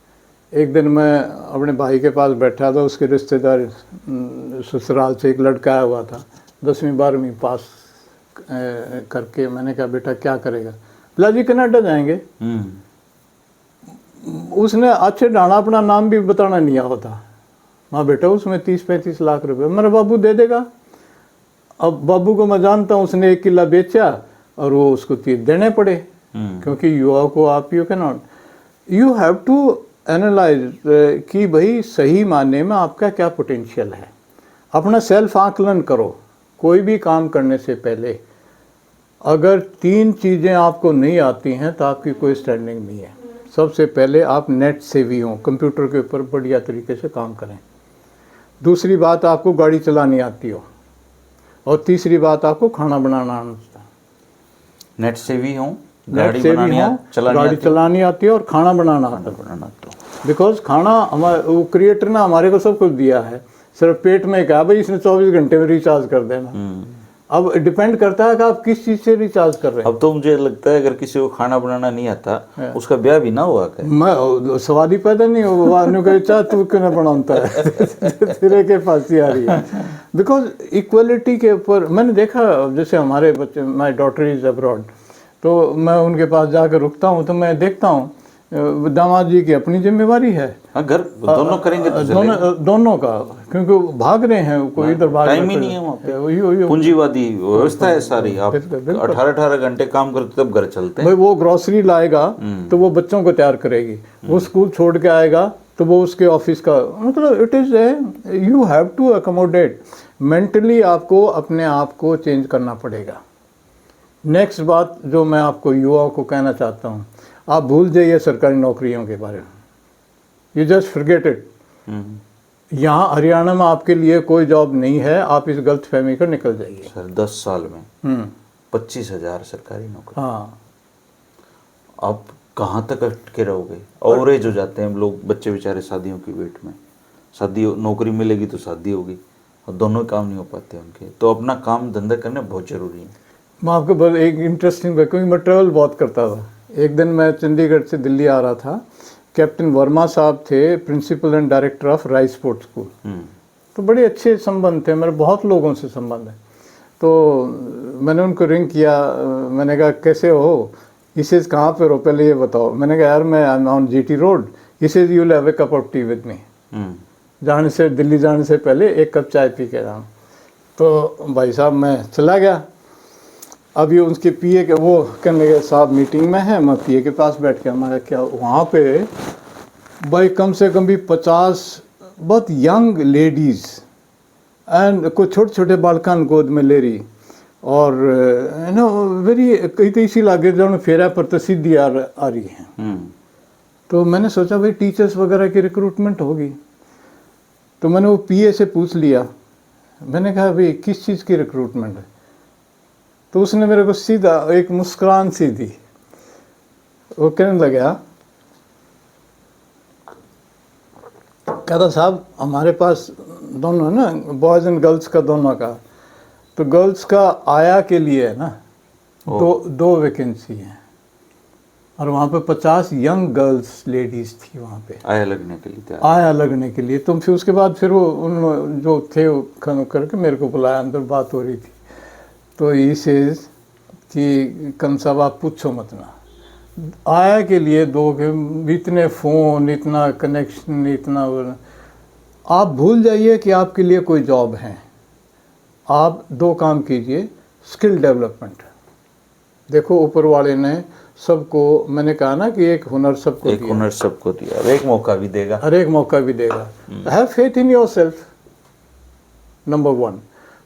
एक दिन मैं अपने भाई के पास बैठा था, उसके रिश्तेदार ससुराल से एक लड़का आया हुआ था, 10वीं 12वीं पास करके। मैंने कहा बेटा क्या करेगा? बोला जी कनाडा जाएंगे। उसने अच्छे डाना अपना नाम भी बताना नहीं आता था। हाँ बेटा उसमें 30-35 लाख रुपए मेरा बाबू दे देगा। अब बाबू को मैं जानता हूँ, उसने 1 किला बेचा और वो उसको 30 देने पड़े, क्योंकि युवा को आप you cannot, you have to analyse कि भाई सही मायने में आपका क्या पोटेंशियल है। अपना सेल्फ आकलन करो। कोई भी काम करने से पहले अगर 3 चीज़ें आपको नहीं आती हैं तो आपकी कोई स्टैंडिंग नहीं है। सबसे पहले आप नेट सेवी हों, कंप्यूटर के ऊपर बढ़िया तरीके से काम करें। दूसरी बात आपको गाड़ी चलानी आती हो, और तीसरी बात आपको खाना बनाना आना चाहिए। नेट सेवी हों, गाड़ी चलानी आती है और खाना बनाना आता। बिकॉज खाना हमारे वो क्रिएटर ने हमारे को सब कुछ दिया है, सिर्फ पेट में कहा भाई इसने 24 घंटे में रिचार्ज कर देना। अब डिपेंड करता है कि आप किस चीज़ से रिचार्ज कर रहे हैं। अब तो मुझे लगता है अगर किसी को खाना बनाना नहीं आता उसका ब्याह भी ना हुआ क्या? मैं सवाल ही पैदा नहीं हुआ, चाह तू क्यों ना बनाता है तेरे के पास ही आ रही है। बिकॉज इक्वलिटी के ऊपर मैंने देखा, जैसे हमारे बच्चे, माई डॉटर इज़ अब्रॉड, तो मैं उनके पास जाकर रुकता हूँ तो मैं देखता हूँ दामाद जी की अपनी जिम्मेवारी है। हाँ, घर दोनों करेंगे तो चलेगा। दोनों का, क्योंकि वो भाग रहे हैं, कोई इधर भाग टाइम ही नहीं है वहाँ पे। वही पूंजीवादी व्यवस्था है सारी। आप 18-18 घंटे काम करते तब घर चलते हैं। भाई वो ग्रोसरी लाएगा तो वो बच्चों को तैयार करेगी, वो स्कूल छोड़ के आएगा तो वो उसके ऑफिस का, मतलब it is you have to accommodate. Mentally आपको अपने आप को चेंज करना पड़ेगा। नेक्स्ट बात जो मैं आपको युवाओं को कहना चाहता हूँ, आप भूल जाइए सरकारी नौकरियों के बारे में, यू जस्ट फॉरगेट इट। यहाँ हरियाणा में आपके लिए कोई जॉब नहीं है, आप इस गलत फहमी कर निकल जाइए। सर 10 साल में 25,000 सरकारी नौकरी। हाँ, आप कहाँ तक अटके रहोगे? ओवरेज हो जाते हैं लोग, बच्चे बेचारे शादियों की वेट में। शादी नौकरी मिलेगी तो शादी होगी और दोनों काम नहीं हो पाते उनके, तो अपना काम धंधा करना बहुत ज़रूरी है। मैं आपको बस एक इंटरेस्टिंग बात, क्योंकि मैं ट्रैवल बहुत करता था। एक दिन मैं चंडीगढ़ से दिल्ली आ रहा था, कैप्टन वर्मा साहब थे प्रिंसिपल एंड डायरेक्टर ऑफ राइस स्पोर्ट्स स्कूल, तो बड़े अच्छे संबंध थे मेरे, बहुत लोगों से संबंध है। तो मैंने उनको रिंग किया, मैंने कहा कैसे हो? इसे कहाँ पे हो, पहले ये बताओ। मैंने कहा यार मैं ऑन GT रोड, इसे you will have a cup of T with me. जाने से, दिल्ली जाने से पहले एक कप चाय पी के जाऊँ। तो भाई साहब मैं चला गया। अभी उसके पीए के वो कहने लगे साहब मीटिंग में है, मैं पीए के पास बैठ गया। मैं क्या वहाँ पे भाई कम से कम भी 50 बहुत यंग लेडीज़ एंड कुछ छोटे छोटे बालकान गोद में ले रही, और यू नो वेरी कई तो इसी लागे जो फेरा पर तो सीधी आ रही हैं। तो मैंने सोचा भाई टीचर्स वगैरह की रिक्रूटमेंट होगी, तो मैंने वो पीए से पूछ लिया। मैंने कहा भाई किस चीज़ की रिक्रूटमेंट है? तो उसने मेरे को सीधा एक मुस्कुरान सी दी। वो कहने लगा, कहता साहब हमारे पास दोनों है ना, बॉयज़ एंड गर्ल्स का दोनों का, तो गर्ल्स का आया के लिए है ना दो वैकेंसी हैं, और वहाँ पे 50 यंग गर्ल्स लेडीज़ थी वहाँ पे आया लगने के लिए, आया लगने के लिए। तो फिर उसके बाद फिर वो उन जो थे वो करके मेरे को बुलाया, अंदर बात हो रही थी। तो ये सेज कि कम साहब आप पूछो मत ना, आया के लिए दो के इतने फ़ोन, इतना कनेक्शन, इतना, आप भूल जाइए कि आपके लिए कोई जॉब है। आप दो काम कीजिए, स्किल डेवलपमेंट। देखो ऊपर वाले ने सबको, मैंने कहा ना कि एक हुनर सबको दिया, एक हुनर सबको दिया, और एक मौका भी देगा, हर एक मौका भी देगा। Have faith in your self, number 1।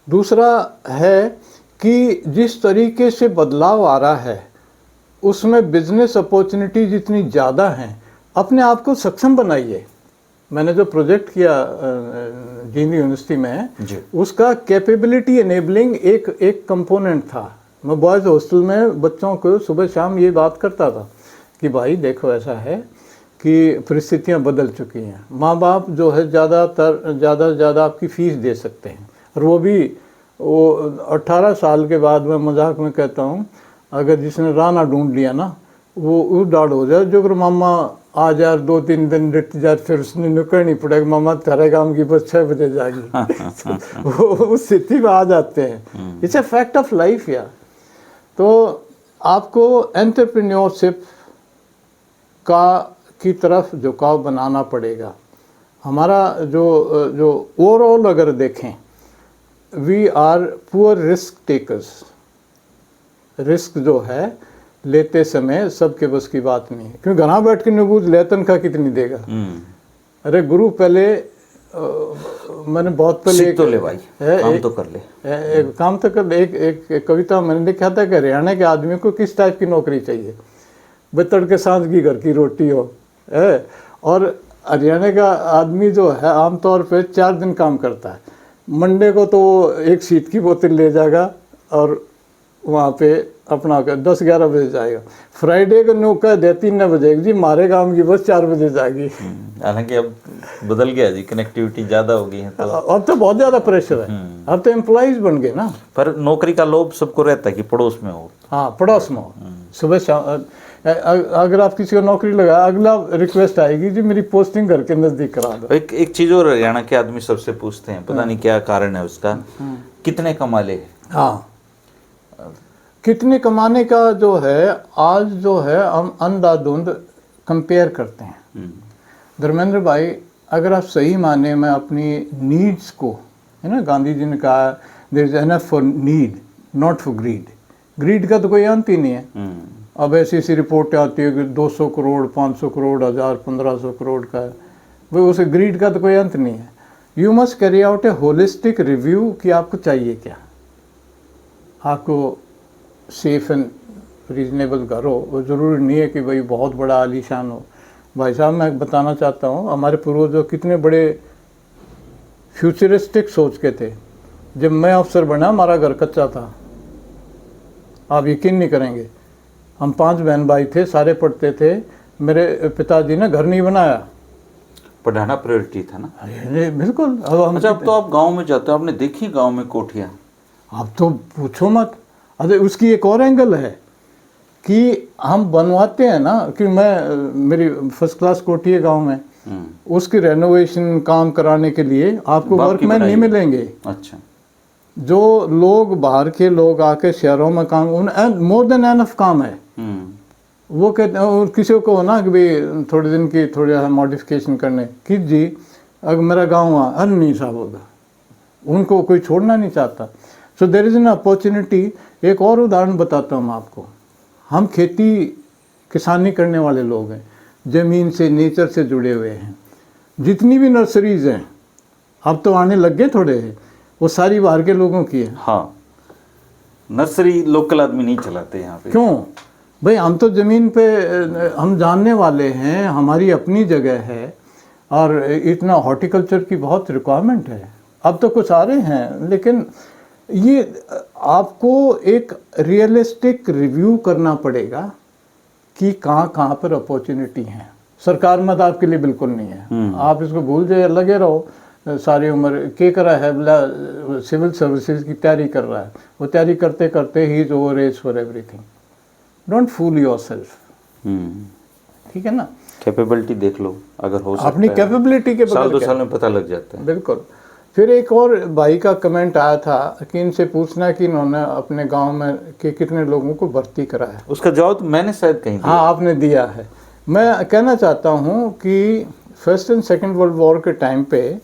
दूसरा है कि जिस तरीके से बदलाव आ रहा है उसमें बिजनेस अपॉर्चुनिटी जितनी ज़्यादा हैं, अपने आप को सक्षम बनाइए। मैंने जो प्रोजेक्ट किया जींद यूनिवर्सिटी में, उसका कैपेबिलिटी एनेबलिंग एक कंपोनेंट था। मैं बॉयज़ हॉस्टल में बच्चों को सुबह शाम ये बात करता था कि भाई देखो ऐसा है कि परिस्थितियां बदल चुकी हैं, माँ बाप जो है ज़्यादा से ज़्यादा आपकी फ़ीस दे सकते हैं, और वो भी वो 18 साल के बाद, मैं मजाक में कहता हूँ, अगर जिसने राना ढूंढ लिया ना वो डाढ़ हो जाए, जो अगर मामा आ जाए 2-3 दिन रट जाए, फिर उसने निकल नहीं पड़ेगा, मामा तेरे काम की बस 6 बजे जाएगी। वो उस स्थिति में आ जाते हैं। It's a fact of life यार। तो आपको एंटरप्रेन्योरशिप की तरफ झुकाव बनाना पड़ेगा। हमारा जो ओवरऑल अगर देखें, we are poor risk takers. Risk जो है लेते समय सबके बस की बात नहीं है, क्योंकि घना बैठ के नबूज ले तनख्वाह कितनी देगा। अरे गुरु पहले मैंने बहुत पहले तो ले भाई, काम तो कर ले, काम तो कर ले। एक कविता मैंने लिखा था कि हरियाणा के आदमी को किस टाइप की नौकरी चाहिए, बतड़ के सांझ की घर की रोटी हो है। और हरियाणा का आदमी जो है आमतौर पे 4 दिन काम करता है। मंडे को तो एक शीत की बोतल ले जाएगा और वहाँ पे अपना 10-11 बजे जाएगा। फ्राइडे को नो कह दे 3 बजे जी हमारे गांव की बस 4 बजे जाएगी। हालांकि अब बदल गया जी, कनेक्टिविटी ज़्यादा हो गई है तो अब तो बहुत ज़्यादा प्रेशर है, अब तो एम्प्लॉइज बन गए ना। पर नौकरी का लोभ सबको रहता है कि पड़ोस में हो। हाँ, पड़ोस में हो, सुबह शाम। अगर आप किसी को नौकरी लगा, अगला रिक्वेस्ट आएगी जी मेरी पोस्टिंग घर के नज़दीक करा दो। एक चीज़ और हरियाणा के आदमी सबसे पूछते हैं, पता नहीं क्या कारण है उसका, कितने कमा ले। हाँ, कितने कमाने का जो है आज जो है हम अंधाधुंध कंपेयर करते हैं। धर्मेंद्र भाई, अगर आप सही माने में अपनी नीड्स को, है ना, गांधी जी ने कहा there is enough for need not for greed. Greed का तो कोई अंत ही नहीं है। अब ऐसी ऐसी रिपोर्टें आती है कि 200 करोड़ 500 करोड़ 1000 1500 करोड़ का है, वो उसे ग्रीड का तो कोई अंत नहीं है। You must carry out A holistic review कि आपको चाहिए क्या। आपको सेफ एंड रीजनेबल घर हो, वो ज़रूरी नहीं है कि भाई बहुत बड़ा आलीशान हो। भाई साहब, मैं बताना चाहता हूँ हमारे पूर्वजों कितने बड़े फ्यूचरिस्टिक सोच के थे। जब मैं अफसर बना हमारा घर कच्चा था, आप यकीन नहीं करेंगे। हम 5 बहन भाई थे, सारे पढ़ते थे। मेरे पिताजी ने घर नहीं बनाया। पढ़ाना प्रायोरिटी था ना। अरे बिल्कुल। अब हम अच्छा, अब तो आप गांव में जाते हो, आपने देखी गांव में कोठियाँ? अब तो पूछो मत। अरे उसकी एक और एंगल है कि हम बनवाते हैं ना, कि मेरी फर्स्ट क्लास कोठी है गांव में, उसकी रेनोवेशन काम कराने के लिए आपको वर्कमैन नहीं मिलेंगे। अच्छा। जो लोग बाहर के लोग आके शहरों में काम, मोर देन एनफ काम है। वो कहते हैं किसी को ना कि भाई थोड़े दिन की थोड़ा मॉडिफिकेशन करने कि जी अगर मेरा गाँव अरे नहीं साहब होगा, उनको कोई छोड़ना नहीं चाहता। So there is an opportunity. एक और उदाहरण बताता हूँ आपको। हम खेती किसानी करने वाले लोग हैं, ज़मीन से नेचर से जुड़े हुए हैं। जितनी भी नर्सरीज़ हैं अब तो आने लग गए थोड़े, वो सारी बाहर के लोगों की है। हाँ, नर्सरी लोकल आदमी नहीं चलाते यहाँ पे। क्यों भाई? हम तो ज़मीन पे हम जानने वाले हैं, हमारी अपनी जगह है, और इतना हॉर्टिकल्चर की बहुत रिक्वायरमेंट है। अब तो कुछ आ रहे हैं, लेकिन ये आपको एक रियलिस्टिक रिव्यू करना पड़ेगा कि कहाँ कहाँ पर अपॉर्चुनिटी है। सरकार मत आपके लिए बिल्कुल नहीं है। आप इसको भूल जाए, लगे रहो सारी उम्र। के करा है बोला सिविल सर्विसेज की तैयारी कर रहा है, वो तैयारी करते करते he is over age for everything. Don't fool yourself. ठीक है ना? कैपेबिलिटी देख लो, अगर हो सकता अपनी है। कैपेबिलिटी के साल 2 साल में पता लग जाता है। बिल्कुल। फिर एक और भाई का कमेंट आया था कि इनसे पूछना कि इन्होंने अपने गांव में कि कितने लोगों को भर्ती करा है। उसका जवाब मैंने शायद कहीं दिया। हाँ, आपने दिया है। मैं कहना चाहता हूँ कि first and second world war के टाइम पे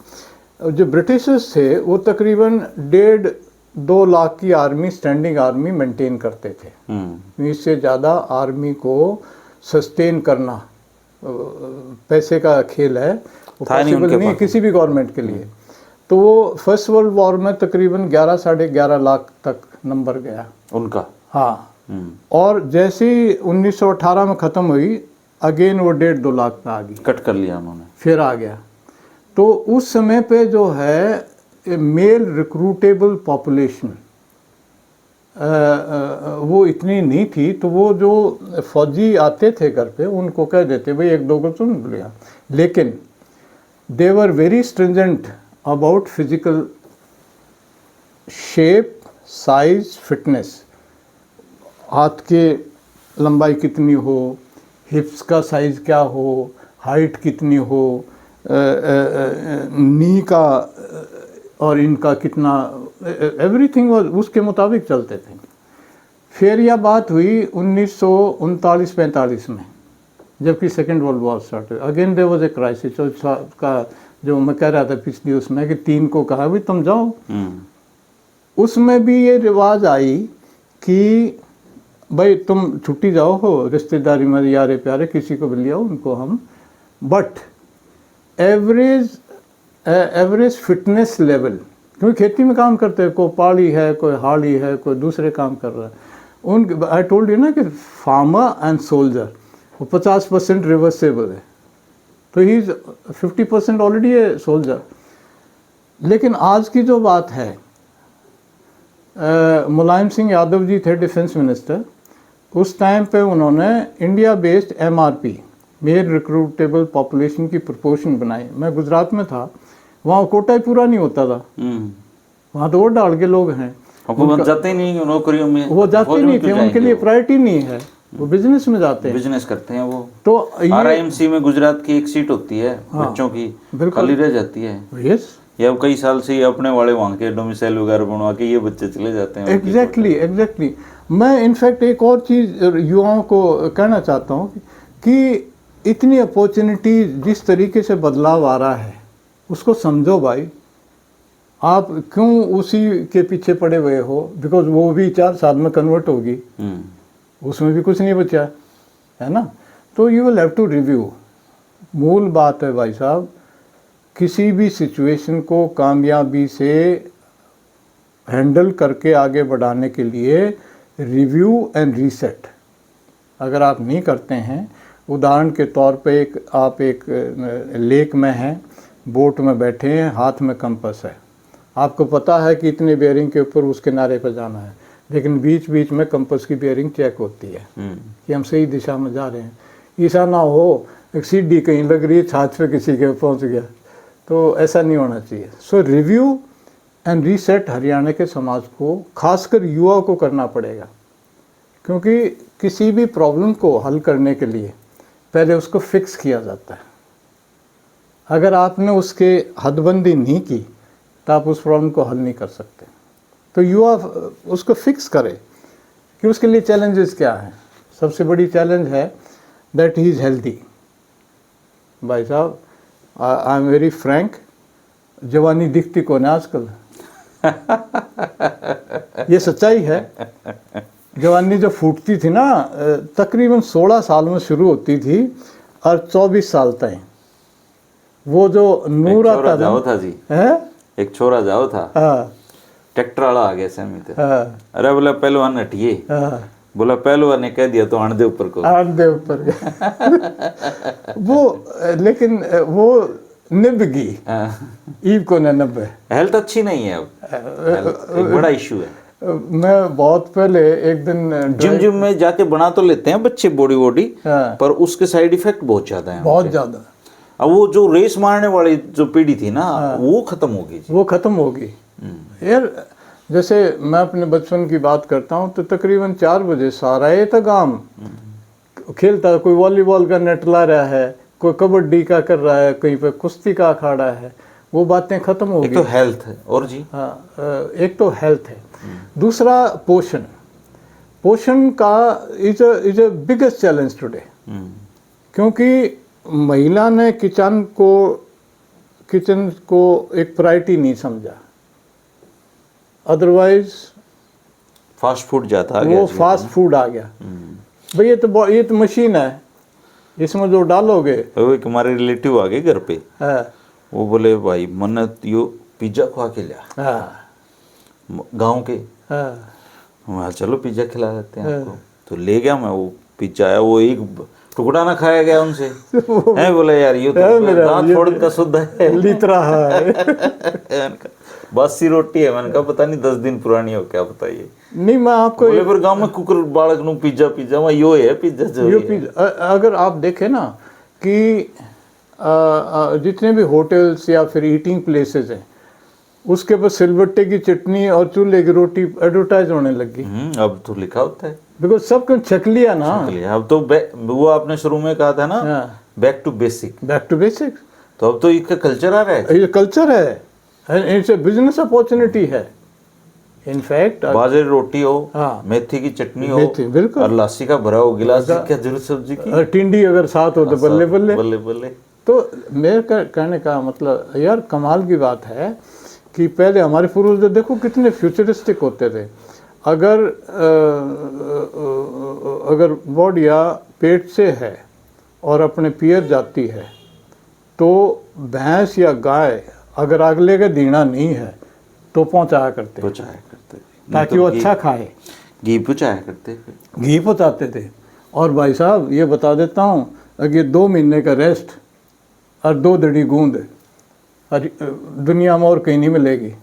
जो ब्रिटिशर्स थे वो तकरीबन 1.5-2 लाख की आर्मी, स्टैंडिंग आर्मी मेंटेन करते थे। इससे ज़्यादा आर्मी को सस्टेन करना पैसे का खेल है, वो पॉसिबल नहीं किसी भी गवर्नमेंट के लिए। तो वो फर्स्ट वर्ल्ड वॉर में तकरीबन 11-11.5 लाख तक नंबर गया उनका। हाँ। और जैसे ही 1918 में ख़त्म हुई, अगेन वो 1.5-2 लाख पे आ गई। कट कर लिया उन्होंने, फिर आ गया। तो उस समय पे जो है मेल रिक्रूटेबल पॉपुलेशन वो इतनी नहीं थी। तो वो जो फौजी आते थे घर पे, उनको कह देते भाई 1-2 को चुन लिया। लेकिन they were very stringent about physical shape, size, fitness. हाथ के लंबाई कितनी हो, हिप्स का साइज क्या हो, हाइट कितनी हो, नी का और इनका कितना, एवरीथिंग उसके मुताबिक चलते थे। फिर यह बात हुई 1939-45 में, जबकि सेकेंड वर्ल्ड वॉर स्टार्ट हुई। Again there was a crisis. का जो मैं कह रहा था पिछली उसमें कि 3 को कहा भाई तुम जाओ। उसमें भी ये रिवाज आई कि भाई तुम छुट्टी जाओ हो, रिश्तेदारी में यारे प्यारे किसी को भी लिया उनको हम, बट एवरेज फिटनेस लेवल, क्योंकि खेती में काम करते हैं, कोई पहाड़ी है, कोई हाड़ी है, कोई दूसरे काम कर रहा है। उन आई टोल्ड यू ना कि फार्मर एंड सोल्जर वो 50% रिवर्सेबल है, तो ही 50% ऑलरेडी है सोल्जर। लेकिन आज की जो बात है मुलायम सिंह यादव जी थे डिफेंस मिनिस्टर। उस टाइम पे उन्होंने India based MRP, male recruitable population की प्रपोर्शन बनाई। मैं गुजरात में था, वहाँ कोटा ही पूरा नहीं होता था, वहाँ तो वोट डाल के लोग हैं, वो जाते ही नहीं नौकरियों में, वो जाते नहीं थे, उनके लिए प्रायोरिटी नहीं है, वो बिजनेस में जाते हैं, बिजनेस करते हैं वो। तो RIMC में गुजरात की एक सीट होती है बच्चों की, खाली रह जाती है। यस, या कई साल से ये अपने वाले वहाँ के डोमिसाइल वगैरह बनवा के ये बच्चे चले जाते हैं। एग्जैक्टली। मैं इनफैक्ट एक और चीज़ युवाओं को कहना चाहता हूँ कि इतनी अपॉर्चुनिटी, जिस तरीके से बदलाव आ रहा है उसको समझो भाई। आप क्यों उसी के पीछे पड़े हुए हो? बिकॉज वो भी 4 साल में कन्वर्ट होगी, उसमें भी कुछ नहीं बचा है ना। तो you will have to review. मूल बात है भाई साहब, किसी भी सिचुएशन को कामयाबी से हैंडल करके आगे बढ़ाने के लिए रिव्यू एंड रीसेट अगर आप नहीं करते हैं, उदाहरण के तौर पे आप एक लेक में हैं, बोट में बैठे हैं, हाथ में कंपास है, आपको पता है कि इतने बेयरिंग के ऊपर उस किनारे पर जाना है, लेकिन बीच बीच में कंपास की बेयरिंग चेक होती है कि हम सही दिशा में जा रहे हैं। ऐसा ना हो एक सीढ़ी कहीं लग रही है, छाछ पे किसी के पहुंच गया, तो ऐसा नहीं होना चाहिए। सो रिव्यू एंड रीसेट हरियाणा के समाज को, खासकर युवा को करना पड़ेगा, क्योंकि किसी भी प्रॉब्लम को हल करने के लिए पहले उसको फिक्स किया जाता है। अगर आपने उसके हदबंदी नहीं की तो आप उस प्रॉब्लम को हल नहीं कर सकते। तो युवा उसको फिक्स करे कि उसके लिए चैलेंजेस क्या हैं। सबसे बड़ी चैलेंज है दैट ही इज़ हेल्दी। भाई साहब, आई एम वेरी फ्रैंक, जवानी दिखती कौन है आजकल? ये सच्चाई है। जवानी जो फूटती थी ना, तकरीबन 16 साल में शुरू होती थी और 24 साल तक वो जो नूर आता था जी है, एक छोरा जाओ था, ट्रैक्टर वाला आ गया समित, अरे बोला पहलवान हटिए, बोला पहलवान ने कह दिया तो आंधे ऊपर को, आंधे ऊपर। वो लेकिन वो निभ गई, ईव को न नब्बे। हेल्थ अच्छी नहीं है अब, एक बड़ा इशू है। मैं बहुत पहले एक दिन जिम में जाके बना तो लेते हैं बच्चे बॉडी, पर उसके साइड इफेक्ट बहुत ज्यादा है, बहुत ज्यादा। अब वो जो रेस मारने वाली जो पीढ़ी थी ना, वो खत्म होगी, वो खत्म होगी यार। जैसे मैं अपने बचपन की बात करता हूँ तो तकरीबन 4 बजे सारा ये था गांव खेलता, कोई वॉलीबॉल का नेट ला रहा है, कोई कबड्डी का कर रहा है, कहीं पे कुश्ती का अखाड़ा है, वो बातें खत्म हो गई। एक तो हेल्थ है, और जी हाँ, एक तो हेल्थ है, दूसरा पोषण। पोषण का is a biggest challenge today, क्योंकि महिला ने किचन को एक प्रायोरिटी नहीं समझा। अदरवाइज फास्ट फूड जाता आ वो गया, फास्ट फूड आ गया। भाई ये तो मशीन है, इसमें जो डालोगे। वो एक हमारे रिलेटिव आ गए घर पे, वो बोले भाई मन्नत यो पिज्जा खवा के लिया, गांव के, मैं चलो पिज्जा खिला देते हैं आपको। तो ले गया मैं, वो पिज्जा आया, वो एक टुकड़ा ना खाया गया उनसे। है बोला यार ये तो दांत फोड़ का शुद्ध है, लितरा है। बासी रोटी है। मैंने कहा पता नहीं 10 दिन पुरानी हो, क्या बताइए। नहीं, मैं आपको बोले फिर गांव में कुकर बालक नु पिज्जा वहाँ यो है पिज्जा जो यो पिज्जा। अगर आप देखें ना कि जितने भी होटल्स या फिर ईटिंग प्लेसेस हैं, उसके ऊपर सिलबट्टे की चटनी और चूल्हे की रोटी एडवर्टाइज होने लगी। अब तो लिखा होता है, बिकॉज सब कुछ छक लिया ना। अब तो वो आपने शुरू में कहा था ना, back to basic, back to basic. तो अब तो इसका कल्चर आ रहा है, ये कल्चर है, इट्स ए बिजनेस अपॉर्चुनिटी है। इनफैक्ट बाजरे रोटी हो, मेथी की चटनी हो, बिल्कुल, और लस्सी का भरा हो गिलास, क्या जरूरत सब्जी की, टिंडी अगर साथ हो तो बल्ले बल्ले बल्ले बल्ले। तो मेरे कहने का मतलब यार कमाल की बात है कि पहले हमारे पूर्वज देखो कितने फ्यूचरिस्टिक होते थे। अगर बॉडी या पेट से है और अपने पियर जाती है, तो भैंस या गाय अगर अगले का दीना नहीं है तो पहुंचाया करते ताकि वो अच्छा खाए। घी पहुँचाया करते, घी पहुँचाते थे। और भाई साहब ये बता देता हूँ, अगर 2 महीने का रेस्ट और 2 दड़ी गूंद दुनिया में और कहीं नहीं मिलेगी।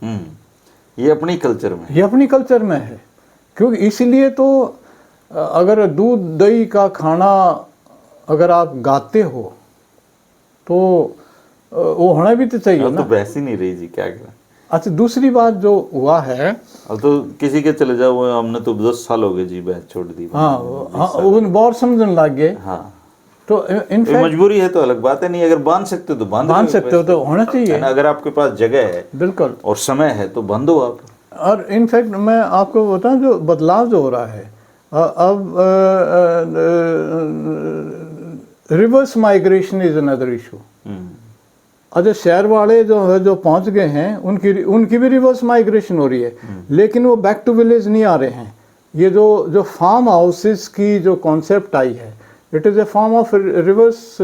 ये अपनी कल्चर में, ये अपनी कल्चर में है। क्योंकि इसीलिए तो अगर दूध दही का खाना अगर आप गाते हो तो वो होना भी तो चाहिए अब ना। तो बहस ही नहीं रही जी, क्या करें। अच्छा, दूसरी बात जो हुआ है, अब तो किसी के चले जाओ, हमने तो 10 साल हो गए जी बहस छोड़ दी। हाँ उन बहुत समझने लग गए। हाँ, तो ये इनफैक्ट मजबूरी है तो अलग बात है, नहीं अगर बांध सकते हो तो बांध सकते हो तो होना है चाहिए, ना। अगर आपके पास जगह है बिल्कुल, और समय है तो बांधो आप। और इनफैक्ट मैं आपको बताऊं जो बदलाव जो हो रहा है अब reverse migration is another issue. अच्छा, शहर वाले जो पहुंच गए हैं उनकी भी रिवर्स माइग्रेशन हो रही है, लेकिन वो बैक टू विलेज नहीं आ रहे हैं। ये जो फार्म हाउसेस की जो कॉन्सेप्ट आई है, it is a form of reverse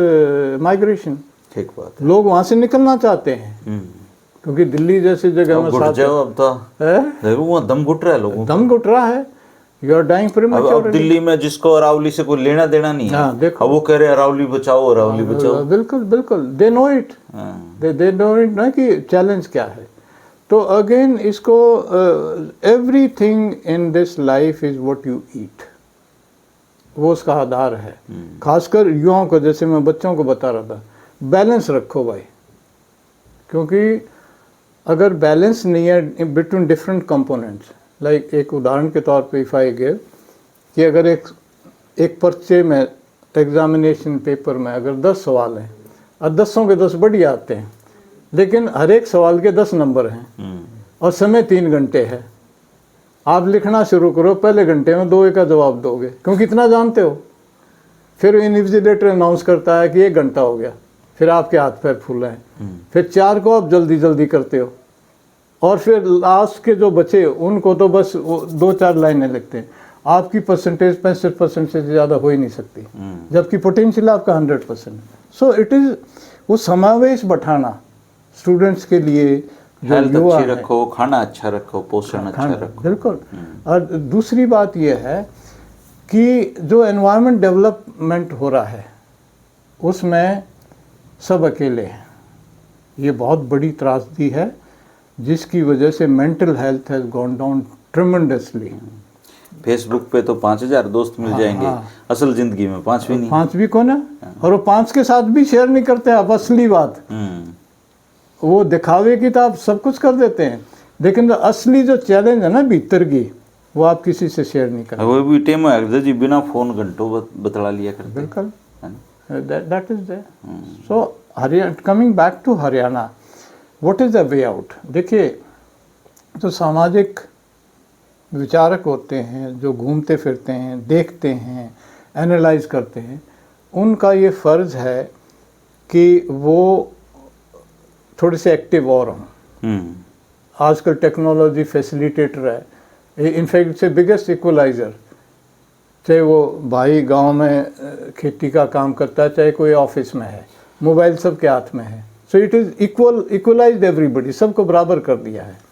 migration. ठीक बात है। लोग वहाँ से निकलना चाहते हैं क्योंकि दिल्ली जैसी जगह में घुट जाओ अब तो है, देखो वहाँ दम घुट रहा है लोगों दम घुट रहा है, यू आर डाइंग अब प्रीमेच्योरली। दिल्ली में जिसको अरावली से कोई लेना देना नहीं है, हाँ, देखो। अब वो कह रहे हैं अरावली बचाओ, अरावली बचाओ। बिल्कुल बिल्कुल, they know it, they know it ना कि चैलेंज क्या है। तो अगेन इसको everything in this life is what you eat, वो उसका आधार है। खासकर युवाओं को, जैसे मैं बच्चों को बता रहा था, बैलेंस रखो भाई, क्योंकि अगर बैलेंस नहीं है बिटवीन डिफरेंट कंपोनेंट्स, लाइक एक उदाहरण के तौर पे इफ़ आई गिव कि अगर एक पर्चे में एग्जामिनेशन पेपर में अगर 10 सवाल हैं और 10 के 10 बढ़िया आते हैं, लेकिन हर एक सवाल के 10 नंबर हैं और समय 3 घंटे है, आप लिखना शुरू करो, पहले घंटे में 2 का जवाब दोगे क्योंकि इतना जानते हो। फिर इन्विजिलेटर अनाउंस करता है कि 1 घंटा हो गया, फिर आपके हाथ पैर फूल हैं, फिर 4 को आप जल्दी जल्दी करते हो, और फिर लास्ट के जो बचे उनको तो बस 2-4 लाइनें लिखते हैं। आपकी परसेंटेज 65% से ज़्यादा हो ही नहीं सकती, जबकि पोटेंशियल आपका 100%। सो इट इज़ वो समावेश बैठाना स्टूडेंट्स के लिए, जो हेल्थ युवा अच्छी है, रखो, खाना अच्छा रखो, पोषण अच्छा रखो। बिल्कुल। और दूसरी बात यह है कि जो एनवायरनमेंट डेवलपमेंट हो रहा है उसमें सब अकेले हैं। ये बहुत बड़ी त्रासदी है जिसकी वजह से mental health has gone down tremendously. Facebook पे तो 5000 दोस्त मिल जाएंगे, असल जिंदगी में 5 भी नहीं। 5 भी कौन है, और वो 5 के साथ भी शेयर नहीं करते आप। असली बात, वो दिखावे की तो आप सब कुछ कर देते हैं, लेकिन जो असली जो चैलेंज है ना भीतर की, वो आप किसी से शेयर नहीं करते। वो भी टेम है जी, बिना फोन घंटों बतला लिया करते। बिल्कुल, that is there. So Haryana, coming back to Haryana, what is the way out? देखिए, जो सामाजिक विचारक होते हैं, जो घूमते फिरते हैं, देखते हैं, एनालाइज करते हैं, उनका ये फ़र्ज़ है कि वो थोड़े से एक्टिव और हों। आजकल टेक्नोलॉजी फैसिलिटेटर है, in fact it's a biggest equaliser. चाहे वो भाई गांव में खेती का काम करता है, चाहे कोई ऑफिस में है, मोबाइल सबके हाथ में है। So it is equalised everybody, सबको बराबर कर दिया है।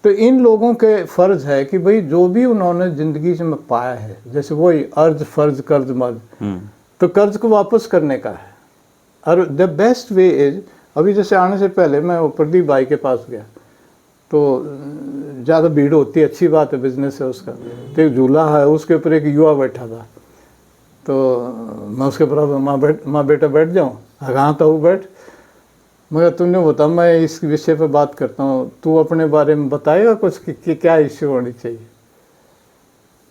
तो इन लोगों के फ़र्ज़ है कि भाई जो भी उन्होंने ज़िंदगी में पाया है, जैसे वही अर्ज फ़र्ज कर्ज मर्ज, तो कर्ज को वापस करने का है। और द बेस्ट वे इज़, अभी जैसे आने से पहले मैं वो प्रदीप भाई के पास गया, तो ज़्यादा भीड़ होती है, अच्छी बात है, बिजनेस है उसका। तो एक झूला है, उसके ऊपर एक युवा बैठा था, तो मैं उसके बराबर, माँ बेटा बैठ जाऊँ? हाँ तो वो बैठ। मगर तुमने बता, मैं इस विषय पे बात करता हूँ, तू अपने बारे में बताएगा कुछ कि क्या इश्यू होनी चाहिए?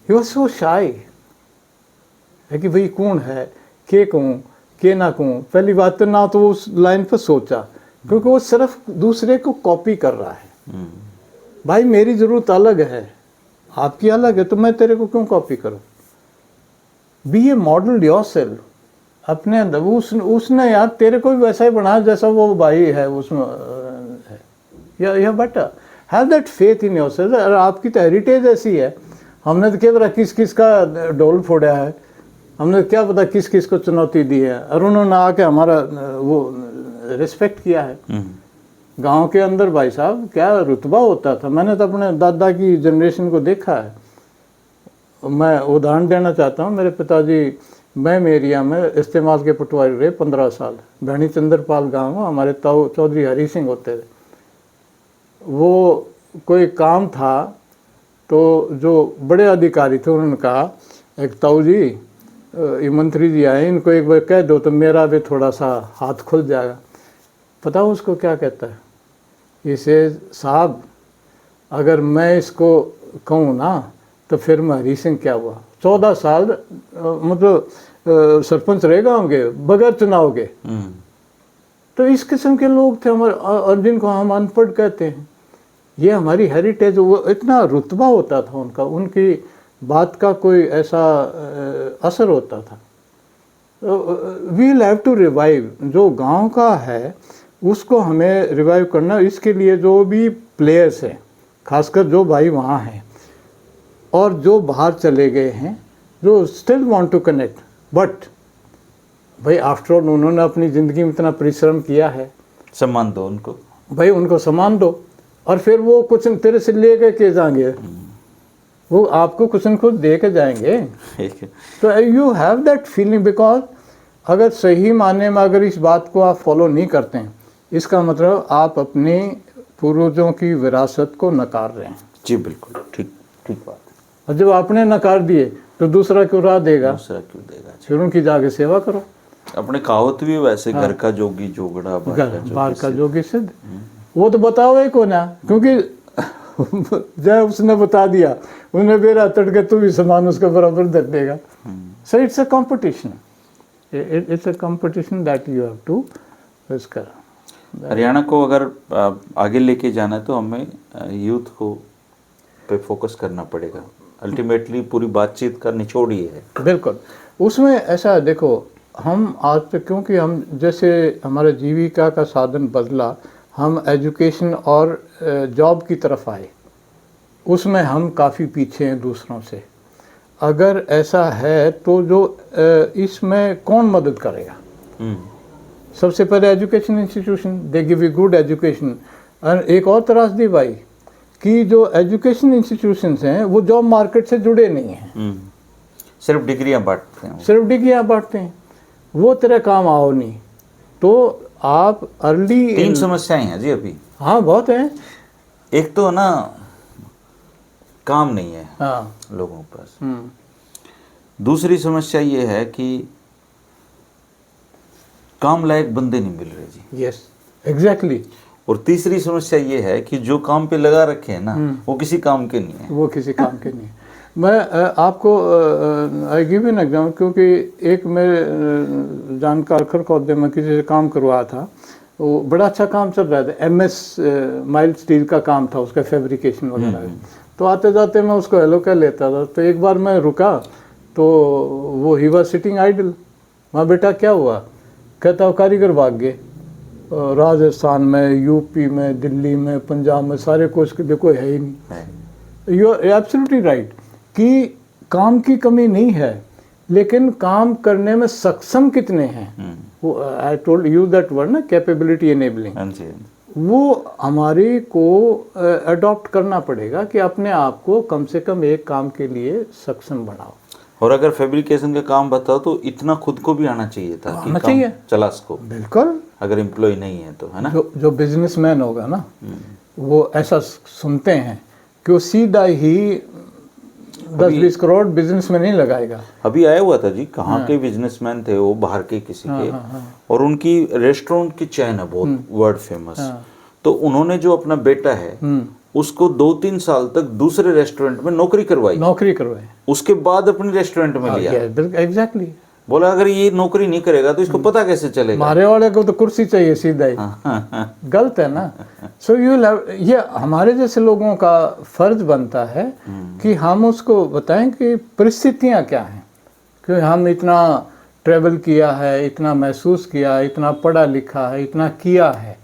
ही वॉज सो शाई है कि भाई कौन है, के कहूँ के ना कहूँ। पहली बात तो ना तो वो उस लाइन पर सोचा, क्योंकि वो सिर्फ दूसरे को कॉपी कर रहा है। भाई मेरी ज़रूरत अलग है, आपकी अलग है, तो मैं तेरे को क्यों कॉपी करूँ? बी ए मॉडल योरसेल्फ अपने अंदर। उसने यार तेरे को भी वैसा ही बनाया जैसा वो भाई है उसमें है। या बेटा have that faith in yourself. और आपकी तो हेरिटेज ऐसी है, हमने तो क्या पता किस किस का डोल फोड़ा है, हमने क्या पता किस किस को चुनौती दी है, और उन्होंने आके हमारा वो रिस्पेक्ट किया है। गांव के अंदर भाई साहब क्या रुतबा होता था, मैंने तो अपने दादा की जनरेशन को देखा है। मैं उदाहरण देना चाहता हूँ, मेरे पिताजी मैम एरिया में इस्तेमाल के पटवारी रहे 15 साल। भैनी चंद्रपाल गाँव में हमारे ताऊ चौधरी हरी सिंह होते थे। वो कोई काम था तो जो बड़े अधिकारी थे उन्होंने कहा, एक ताऊ जी ये मंत्री जी आए, इनको एक बार कह दो तो मेरा भी थोड़ा सा हाथ खुल जाएगा। पता हो उसको क्या कहता है? इसे साहब अगर मैं इसको कहूँ ना तो फिर मैं हरी सिंह क्या हुआ, 14 साल मतलब सरपंच रहे गाँव के बगैर चुनाव के। तो इस किस्म के लोग थे हमारे, और जिनको हम अनपढ़ कहते हैं। ये हमारी हेरिटेज, वो इतना रुतबा होता था उनका, उनकी बात का कोई ऐसा असर होता था। वी हैव टू रिवाइव, जो गांव का है उसको हमें रिवाइव करना। इसके लिए जो भी प्लेयर्स हैं, खासकर जो भाई वहाँ हैं और जो बाहर चले गए हैं, जो still want to connect, but भाई आफ्टर ऑल उन्होंने अपनी ज़िंदगी में इतना परिश्रम किया है, सम्मान दो उनको, भाई उनको सम्मान दो। और फिर वो कुछ तेरे से ले के जाएंगे, वो आपको कुछ न कुछ दे के जाएंगे। तो you have that feeling, because अगर सही मायने में अगर इस बात को आप फॉलो नहीं करते हैं, इसका मतलब आप अपने पूर्वजों की विरासत को नकार रहे हैं। जी बिल्कुल, ठीक ठीक बात है। और जब आपने नकार दिए तो दूसरा क्यों राह देगा? दूसरा क्यों देगा? फिर उनकी जाके सेवा करो। अपने कहावत भी वैसे, घर का जोगी जोगड़ा, बाहर का जोगी सिद्ध। वो तो बताओ ही को ना, क्योंकि जब उसने बता दिया, उन्हें बेरा तड़के तू भी समान उसके बराबर धर देगा। So it's a competition, it's a competition that you have to face कर। हरियाणा को अगर आगे लेके जाना है तो हमें यूथ को पे फोकस करना पड़ेगा। अल्टीमेटली पूरी बातचीत का निचोड़ ही है। बिल्कुल, उसमें ऐसा देखो, हम आज तक क्योंकि हम जैसे हमारा जीविका का साधन बदला, हम एजुकेशन और जॉब की तरफ आए, उसमें हम काफ़ी पीछे हैं दूसरों से। अगर ऐसा है तो जो इसमें कौन मदद करेगा? सबसे पहले education institution, they give you good education. और एक और त्रासदी भाई कि जो एजुकेशन इंस्टीट्यूशंस हैं वो जॉब मार्केट से जुड़े नहीं हैं, सिर्फ डिग्रियां बांटते हैं, सिर्फ डिग्रियां बांटते हैं, वो तेरे काम आओ नहीं। तो आप अर्ली 3 समस्याएं हैं जी अभी। हाँ बहुत है। एक तो ना काम नहीं है हाँ लोगों के पास। दूसरी समस्या ये है कि काम लायक बंदे नहीं मिल रहे जी। Yes exactly. और तीसरी समस्या ये है कि जो काम पे लगा रखे हैं ना वो किसी काम के नहीं है, वो किसी काम के नहीं है। मैं आपको आई गिव एन एग्जाम्पल, क्योंकि एक मेरे जानकार खरखौदे में किसी से काम करवाया था, वो बड़ा अच्छा काम चल रहा था, MS माइल्ड स्टील का काम था, उसका फैब्रिकेशन वगैरह। तो आते जाते मैं उसको हेलो कह लेता था। तो एक बार मैं रुका तो वो ही वाज सिटिंग आइडल। वहाँ बेटा क्या हुआ? कहता वो कारीगर भाग गए राजस्थान में, यूपी में, दिल्ली में, पंजाब में, सारे कोर्स के देखो है ही नहीं। यू आर एब्सोल्युटली राइट कि काम की कमी नहीं है, लेकिन काम करने में सक्षम कितने हैं। वो I told you that word ना, कैपेबिलिटी एनेबलिंग, वो हमारी को अडॉप्ट करना पड़ेगा कि अपने आप को कम से कम एक काम के लिए सक्षम बनाओ। और अगर फैब्रिकेशन का काम बताओ तो इतना खुद को भी आना चाहिए था कि चाहिए चला सको। बिल्कुल, अगर एम्प्लॉय नहीं है तो, है ना। जो बिजनेसमैन होगा ना, वो ऐसा सुनते हैं कि वो सीधा ही 10-20 करोड़ बिजनेस में नहीं लगाएगा। अभी आया हुआ था जी, कहाँ के बिजनेसमैन थे वो, बाहर के किसी के, और उनकी रेस्टोरेंट की चेन है बहुत वर्ल्ड फेमस। तो उन्होंने जो अपना बेटा है उसको 2-3 साल तक दूसरे रेस्टोरेंट में नौकरी करवाई, उसके बाद अपने रेस्टोरेंट में लिया। एग्जैक्टली। बोला अगर ये नौकरी नहीं करेगा तो इसको पता कैसे चलेगा? मारे वाले को तो कुर्सी चाहिए सीधा ही। गलत है ना। सो ये हमारे जैसे लोगों का फर्ज बनता है कि हम उसको बताएं कि परिस्थितियां क्या हैं, कि हम इतना ट्रेवल किया है, इतना महसूस किया, इतना पढ़ा लिखा है, इतना किया है।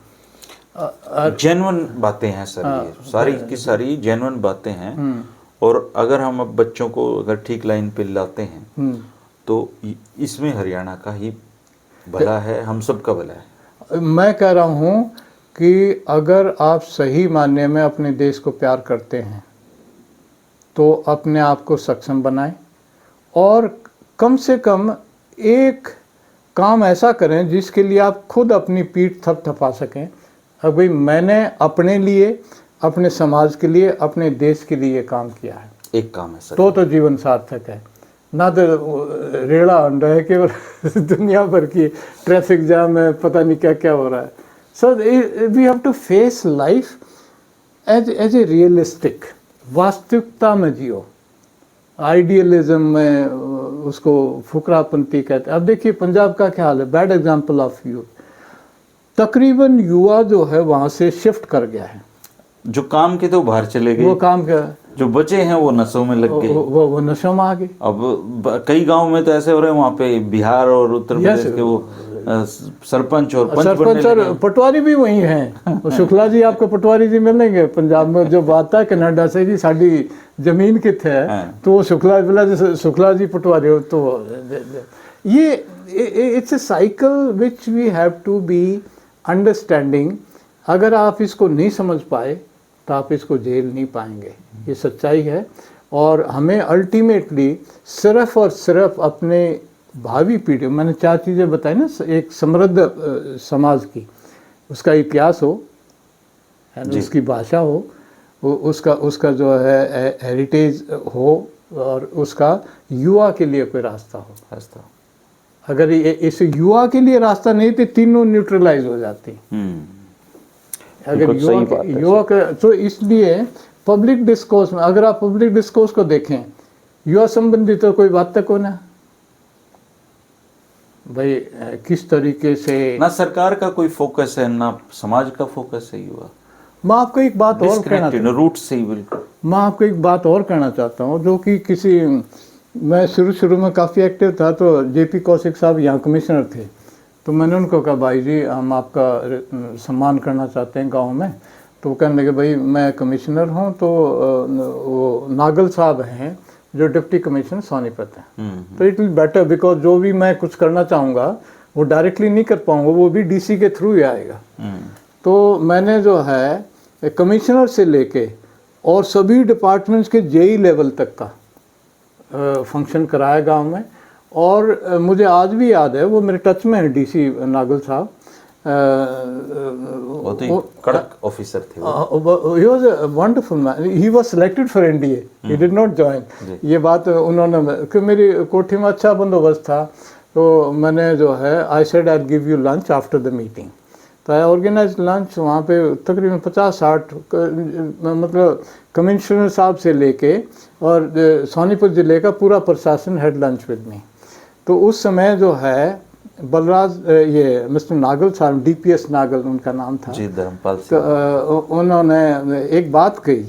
जेन्युइन बातें हैं सर, ये सारी की सारी जेन्युइन बातें हैं। और अगर हम अब बच्चों को अगर ठीक लाइन पे लाते हैं तो इसमें हरियाणा का ही भला है, हम सबका भला है। मैं कह रहा हूँ कि अगर आप सही मायने में अपने देश को प्यार करते हैं तो अपने आप को सक्षम बनाएं, और कम से कम एक काम ऐसा करें जिसके लिए आप खुद अपनी पीठ थपथपा सकें। अब भाई मैंने अपने लिए अपने समाज के लिए, अपने देश के लिए काम किया है, एक काम है सर। तो जीवन सार्थक है। ना तो रेड़ा अंडा है केवल दुनिया भर की ट्रैफिक जाम है, पता नहीं क्या क्या हो रहा है। So we have to face life as a realistic, वास्तविकता में जियो। आइडियलिज्म में उसको फुकरापंथी कहते हैं। अब देखिए पंजाब का क्या हाल है, बैड एग्जाम्पल ऑफ यूथ। तकरीबन युवा जो है वहाँ से शिफ्ट कर गया है। जो काम के तो बाहर चले गए, वो काम क्या, जो बचे हैं वो नशों में लग गए। वो नशों में आ गए। अब कई गांव में तो ऐसे हो रहे हैं, वहाँ पे बिहार और उत्तर प्रदेश के वो सरपंच और पंच बनने और लगे। पटवारी भी वही हैं। वो शुक्ला जी, आपको पटवारी जी मिलेंगे पंजाब में। जो बात है कनाडा से जी साड़ी जमीन कितने है, तो वो शुक्ला जी पटवारी हो। तो ये it's a cycle which we have to be understanding. अगर आप इसको नहीं समझ पाए तो आप इसको झेल नहीं पाएंगे, ये सच्चाई है। और हमें अल्टीमेटली सिर्फ और सिर्फ अपने भावी पीढ़ी, मैंने 4 चीज़ें बताई ना, एक समृद्ध समाज की, उसका इतिहास हो, है ना, उसकी भाषा हो, उसका जो है हेरिटेज हो, और उसका युवा के लिए कोई रास्ता हो। अगर ये इस युवा के लिए रास्ता नहीं तो तीनों न्यूट्रलाइज हो जाती। अगर युवा का, तो इसलिए पब्लिक डिस्कोर्स में, अगर आप पब्लिक डिस्कोर्स को देखें युवा संबंधी, तो कोई बात तक हो ना भाई, किस तरीके से ना सरकार का कोई फोकस है ना समाज का फोकस है। युवा, मैं आपको एक बात और कहना, रूट से ही बिल्कुल, मैं आपको एक बात और कहना चाहता हूँ, जो कि किसी, मैं शुरू में काफ़ी एक्टिव था, तो जेपी कौशिक साहब यहाँ कमिश्नर थे, तो मैंने उनको कहा भाई जी हम आपका सम्मान करना चाहते हैं गांव में। तो वो कहने लगे भाई मैं कमिश्नर हूँ, तो वो नागल साहब हैं जो डिप्टी कमिश्नर सोनीपत हैं, तो इट विल बेटर, बिकॉज जो भी मैं कुछ करना चाहूँगा वो डायरेक्टली नहीं कर पाऊँगा, वो भी डीसी के थ्रू ही आएगा। तो मैंने जो है कमिश्नर से लेके और सभी डिपार्टमेंट्स के जेई लेवल तक का फंक्शन कराया गांव में। और मुझे आज भी याद है, वो मेरे टच में है डीसी नागल साहब, बहुत ही कड़क ऑफिसर थे। he was a wonderful man. He was selected for NDA. He did not join. ये बात उन्होंने, कि मेरी कोठी में अच्छा बंदोबस्त था, तो मैंने जो है I said I'll give you lunch after the meeting. तो आई ऑर्गेनाइज लंच, वहाँ पे तकरीबन 50-60 मतलब कमिश्नर साहब से लेके और सोनीपत ज़िले का पूरा प्रशासन हैड लंच विद मी। तो उस समय जो है बलराज, ये मिस्टर नागल साहब, डीपीएस नागल उनका नाम था जी, धर्मपाल तो उन्होंने एक बात कही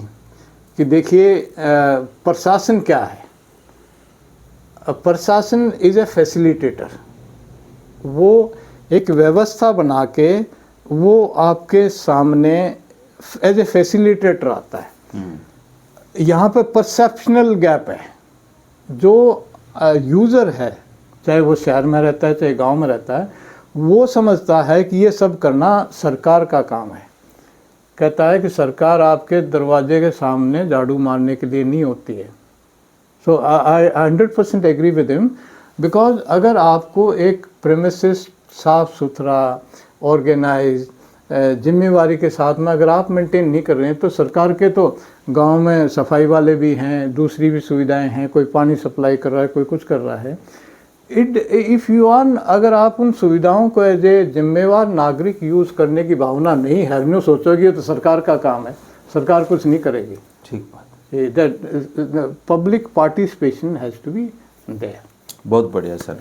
कि देखिए प्रशासन क्या है, प्रशासन इज़ ए फैसिलिटेटर। वो एक व्यवस्था बना के वो आपके सामने एज ए फैसिलिटेटर आता है। यहाँ पे परसेप्शनल गैप है। जो यूज़र है, चाहे वो शहर में रहता है चाहे गांव में रहता है, वो समझता है कि ये सब करना सरकार का काम है। कहता है कि सरकार आपके दरवाजे के सामने झाड़ू मारने के लिए नहीं होती है। सो आई 100% एग्री विद हिम, बिकॉज अगर आपको एक प्रेमिसेस साफ सुथरा ऑर्गेनाइज जिम्मेवारी के साथ में अगर आप मेंटेन नहीं कर रहे हैं, तो सरकार के तो गांव में सफाई वाले भी हैं, दूसरी भी सुविधाएं हैं, कोई पानी सप्लाई कर रहा है, कोई कुछ कर रहा है। इफ़ यू आर, अगर आप उन सुविधाओं को एज ए जिम्मेवार नागरिक यूज़ करने की भावना नहीं है, नहीं सोचोगे तो सरकार का काम है, सरकार कुछ नहीं करेगी। ठीक बात, that public participation has to be there. बहुत बढ़िया सर,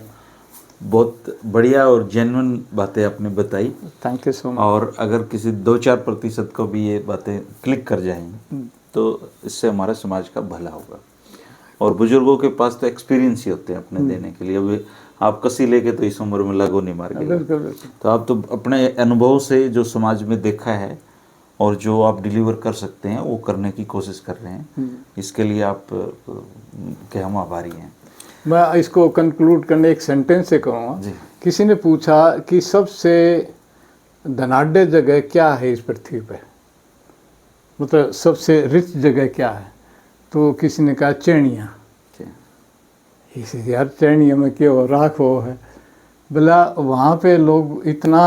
बहुत बढ़िया और जेन्युइन बातें आपने बताई। Thank you so much. और अगर किसी 2-4% को भी ये बातें क्लिक कर जाएंगी तो इससे हमारा समाज का भला होगा। और बुजुर्गों के पास तो एक्सपीरियंस ही होते हैं अपने देने के लिए। अभी आप कसी लेके तो इस उम्र में लगो नहीं मार गए, तो आप तो अपने अनुभव से जो समाज में देखा है और जो आप डिलीवर कर सकते हैं वो करने की कोशिश कर रहे हैं। इसके लिए आप के हम आभारी हैं। मैं इसको कंक्लूड करने एक सेंटेंस से कहूँगा। किसी ने पूछा कि सबसे धनाढ़ जगह क्या है इस पृथ्वी पे, मतलब सबसे रिच जगह क्या है, तो किसी ने कहा चैनिया। यार चैनिया में क्या हो, राख हो है। बोला वहाँ पे लोग इतना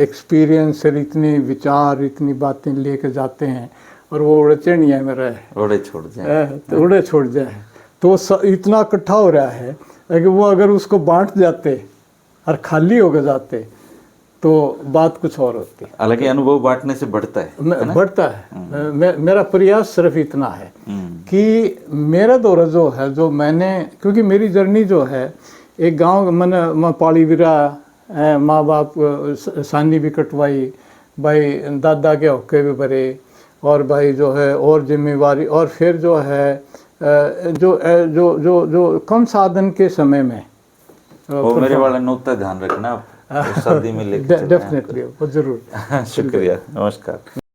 एक्सपीरियंस और इतनी विचार, इतनी बातें लेके जाते हैं, और वो उड़चनिया में रहे, उड़े छोड़ जाए, तो उड़े छोड़ जाए, तो इतना इकट्ठा हो रहा है कि वो अगर उसको बांट जाते और खाली हो जाते तो बात कुछ और होती। हालांकि अनुभव बांटने से बढ़ता है बढ़ता है। मेरा प्रयास सिर्फ इतना है कि मेरा दौरा जो है, जो मैंने, क्योंकि मेरी जर्नी जो है, एक गांव मैंने पाली विरा, माँ बाप सानी भी कटवाई, भाई दादा के होके भी भरे, और भाई जो है और जिम्मेवारी, और फिर जो है जो जो जो जो कम साधन के समय में वो मेरे वाला नोता ध्यान रखना आप, सर्दी में लेके डेफिनेटली वो जरूर। शुक्रिया, नमस्कार।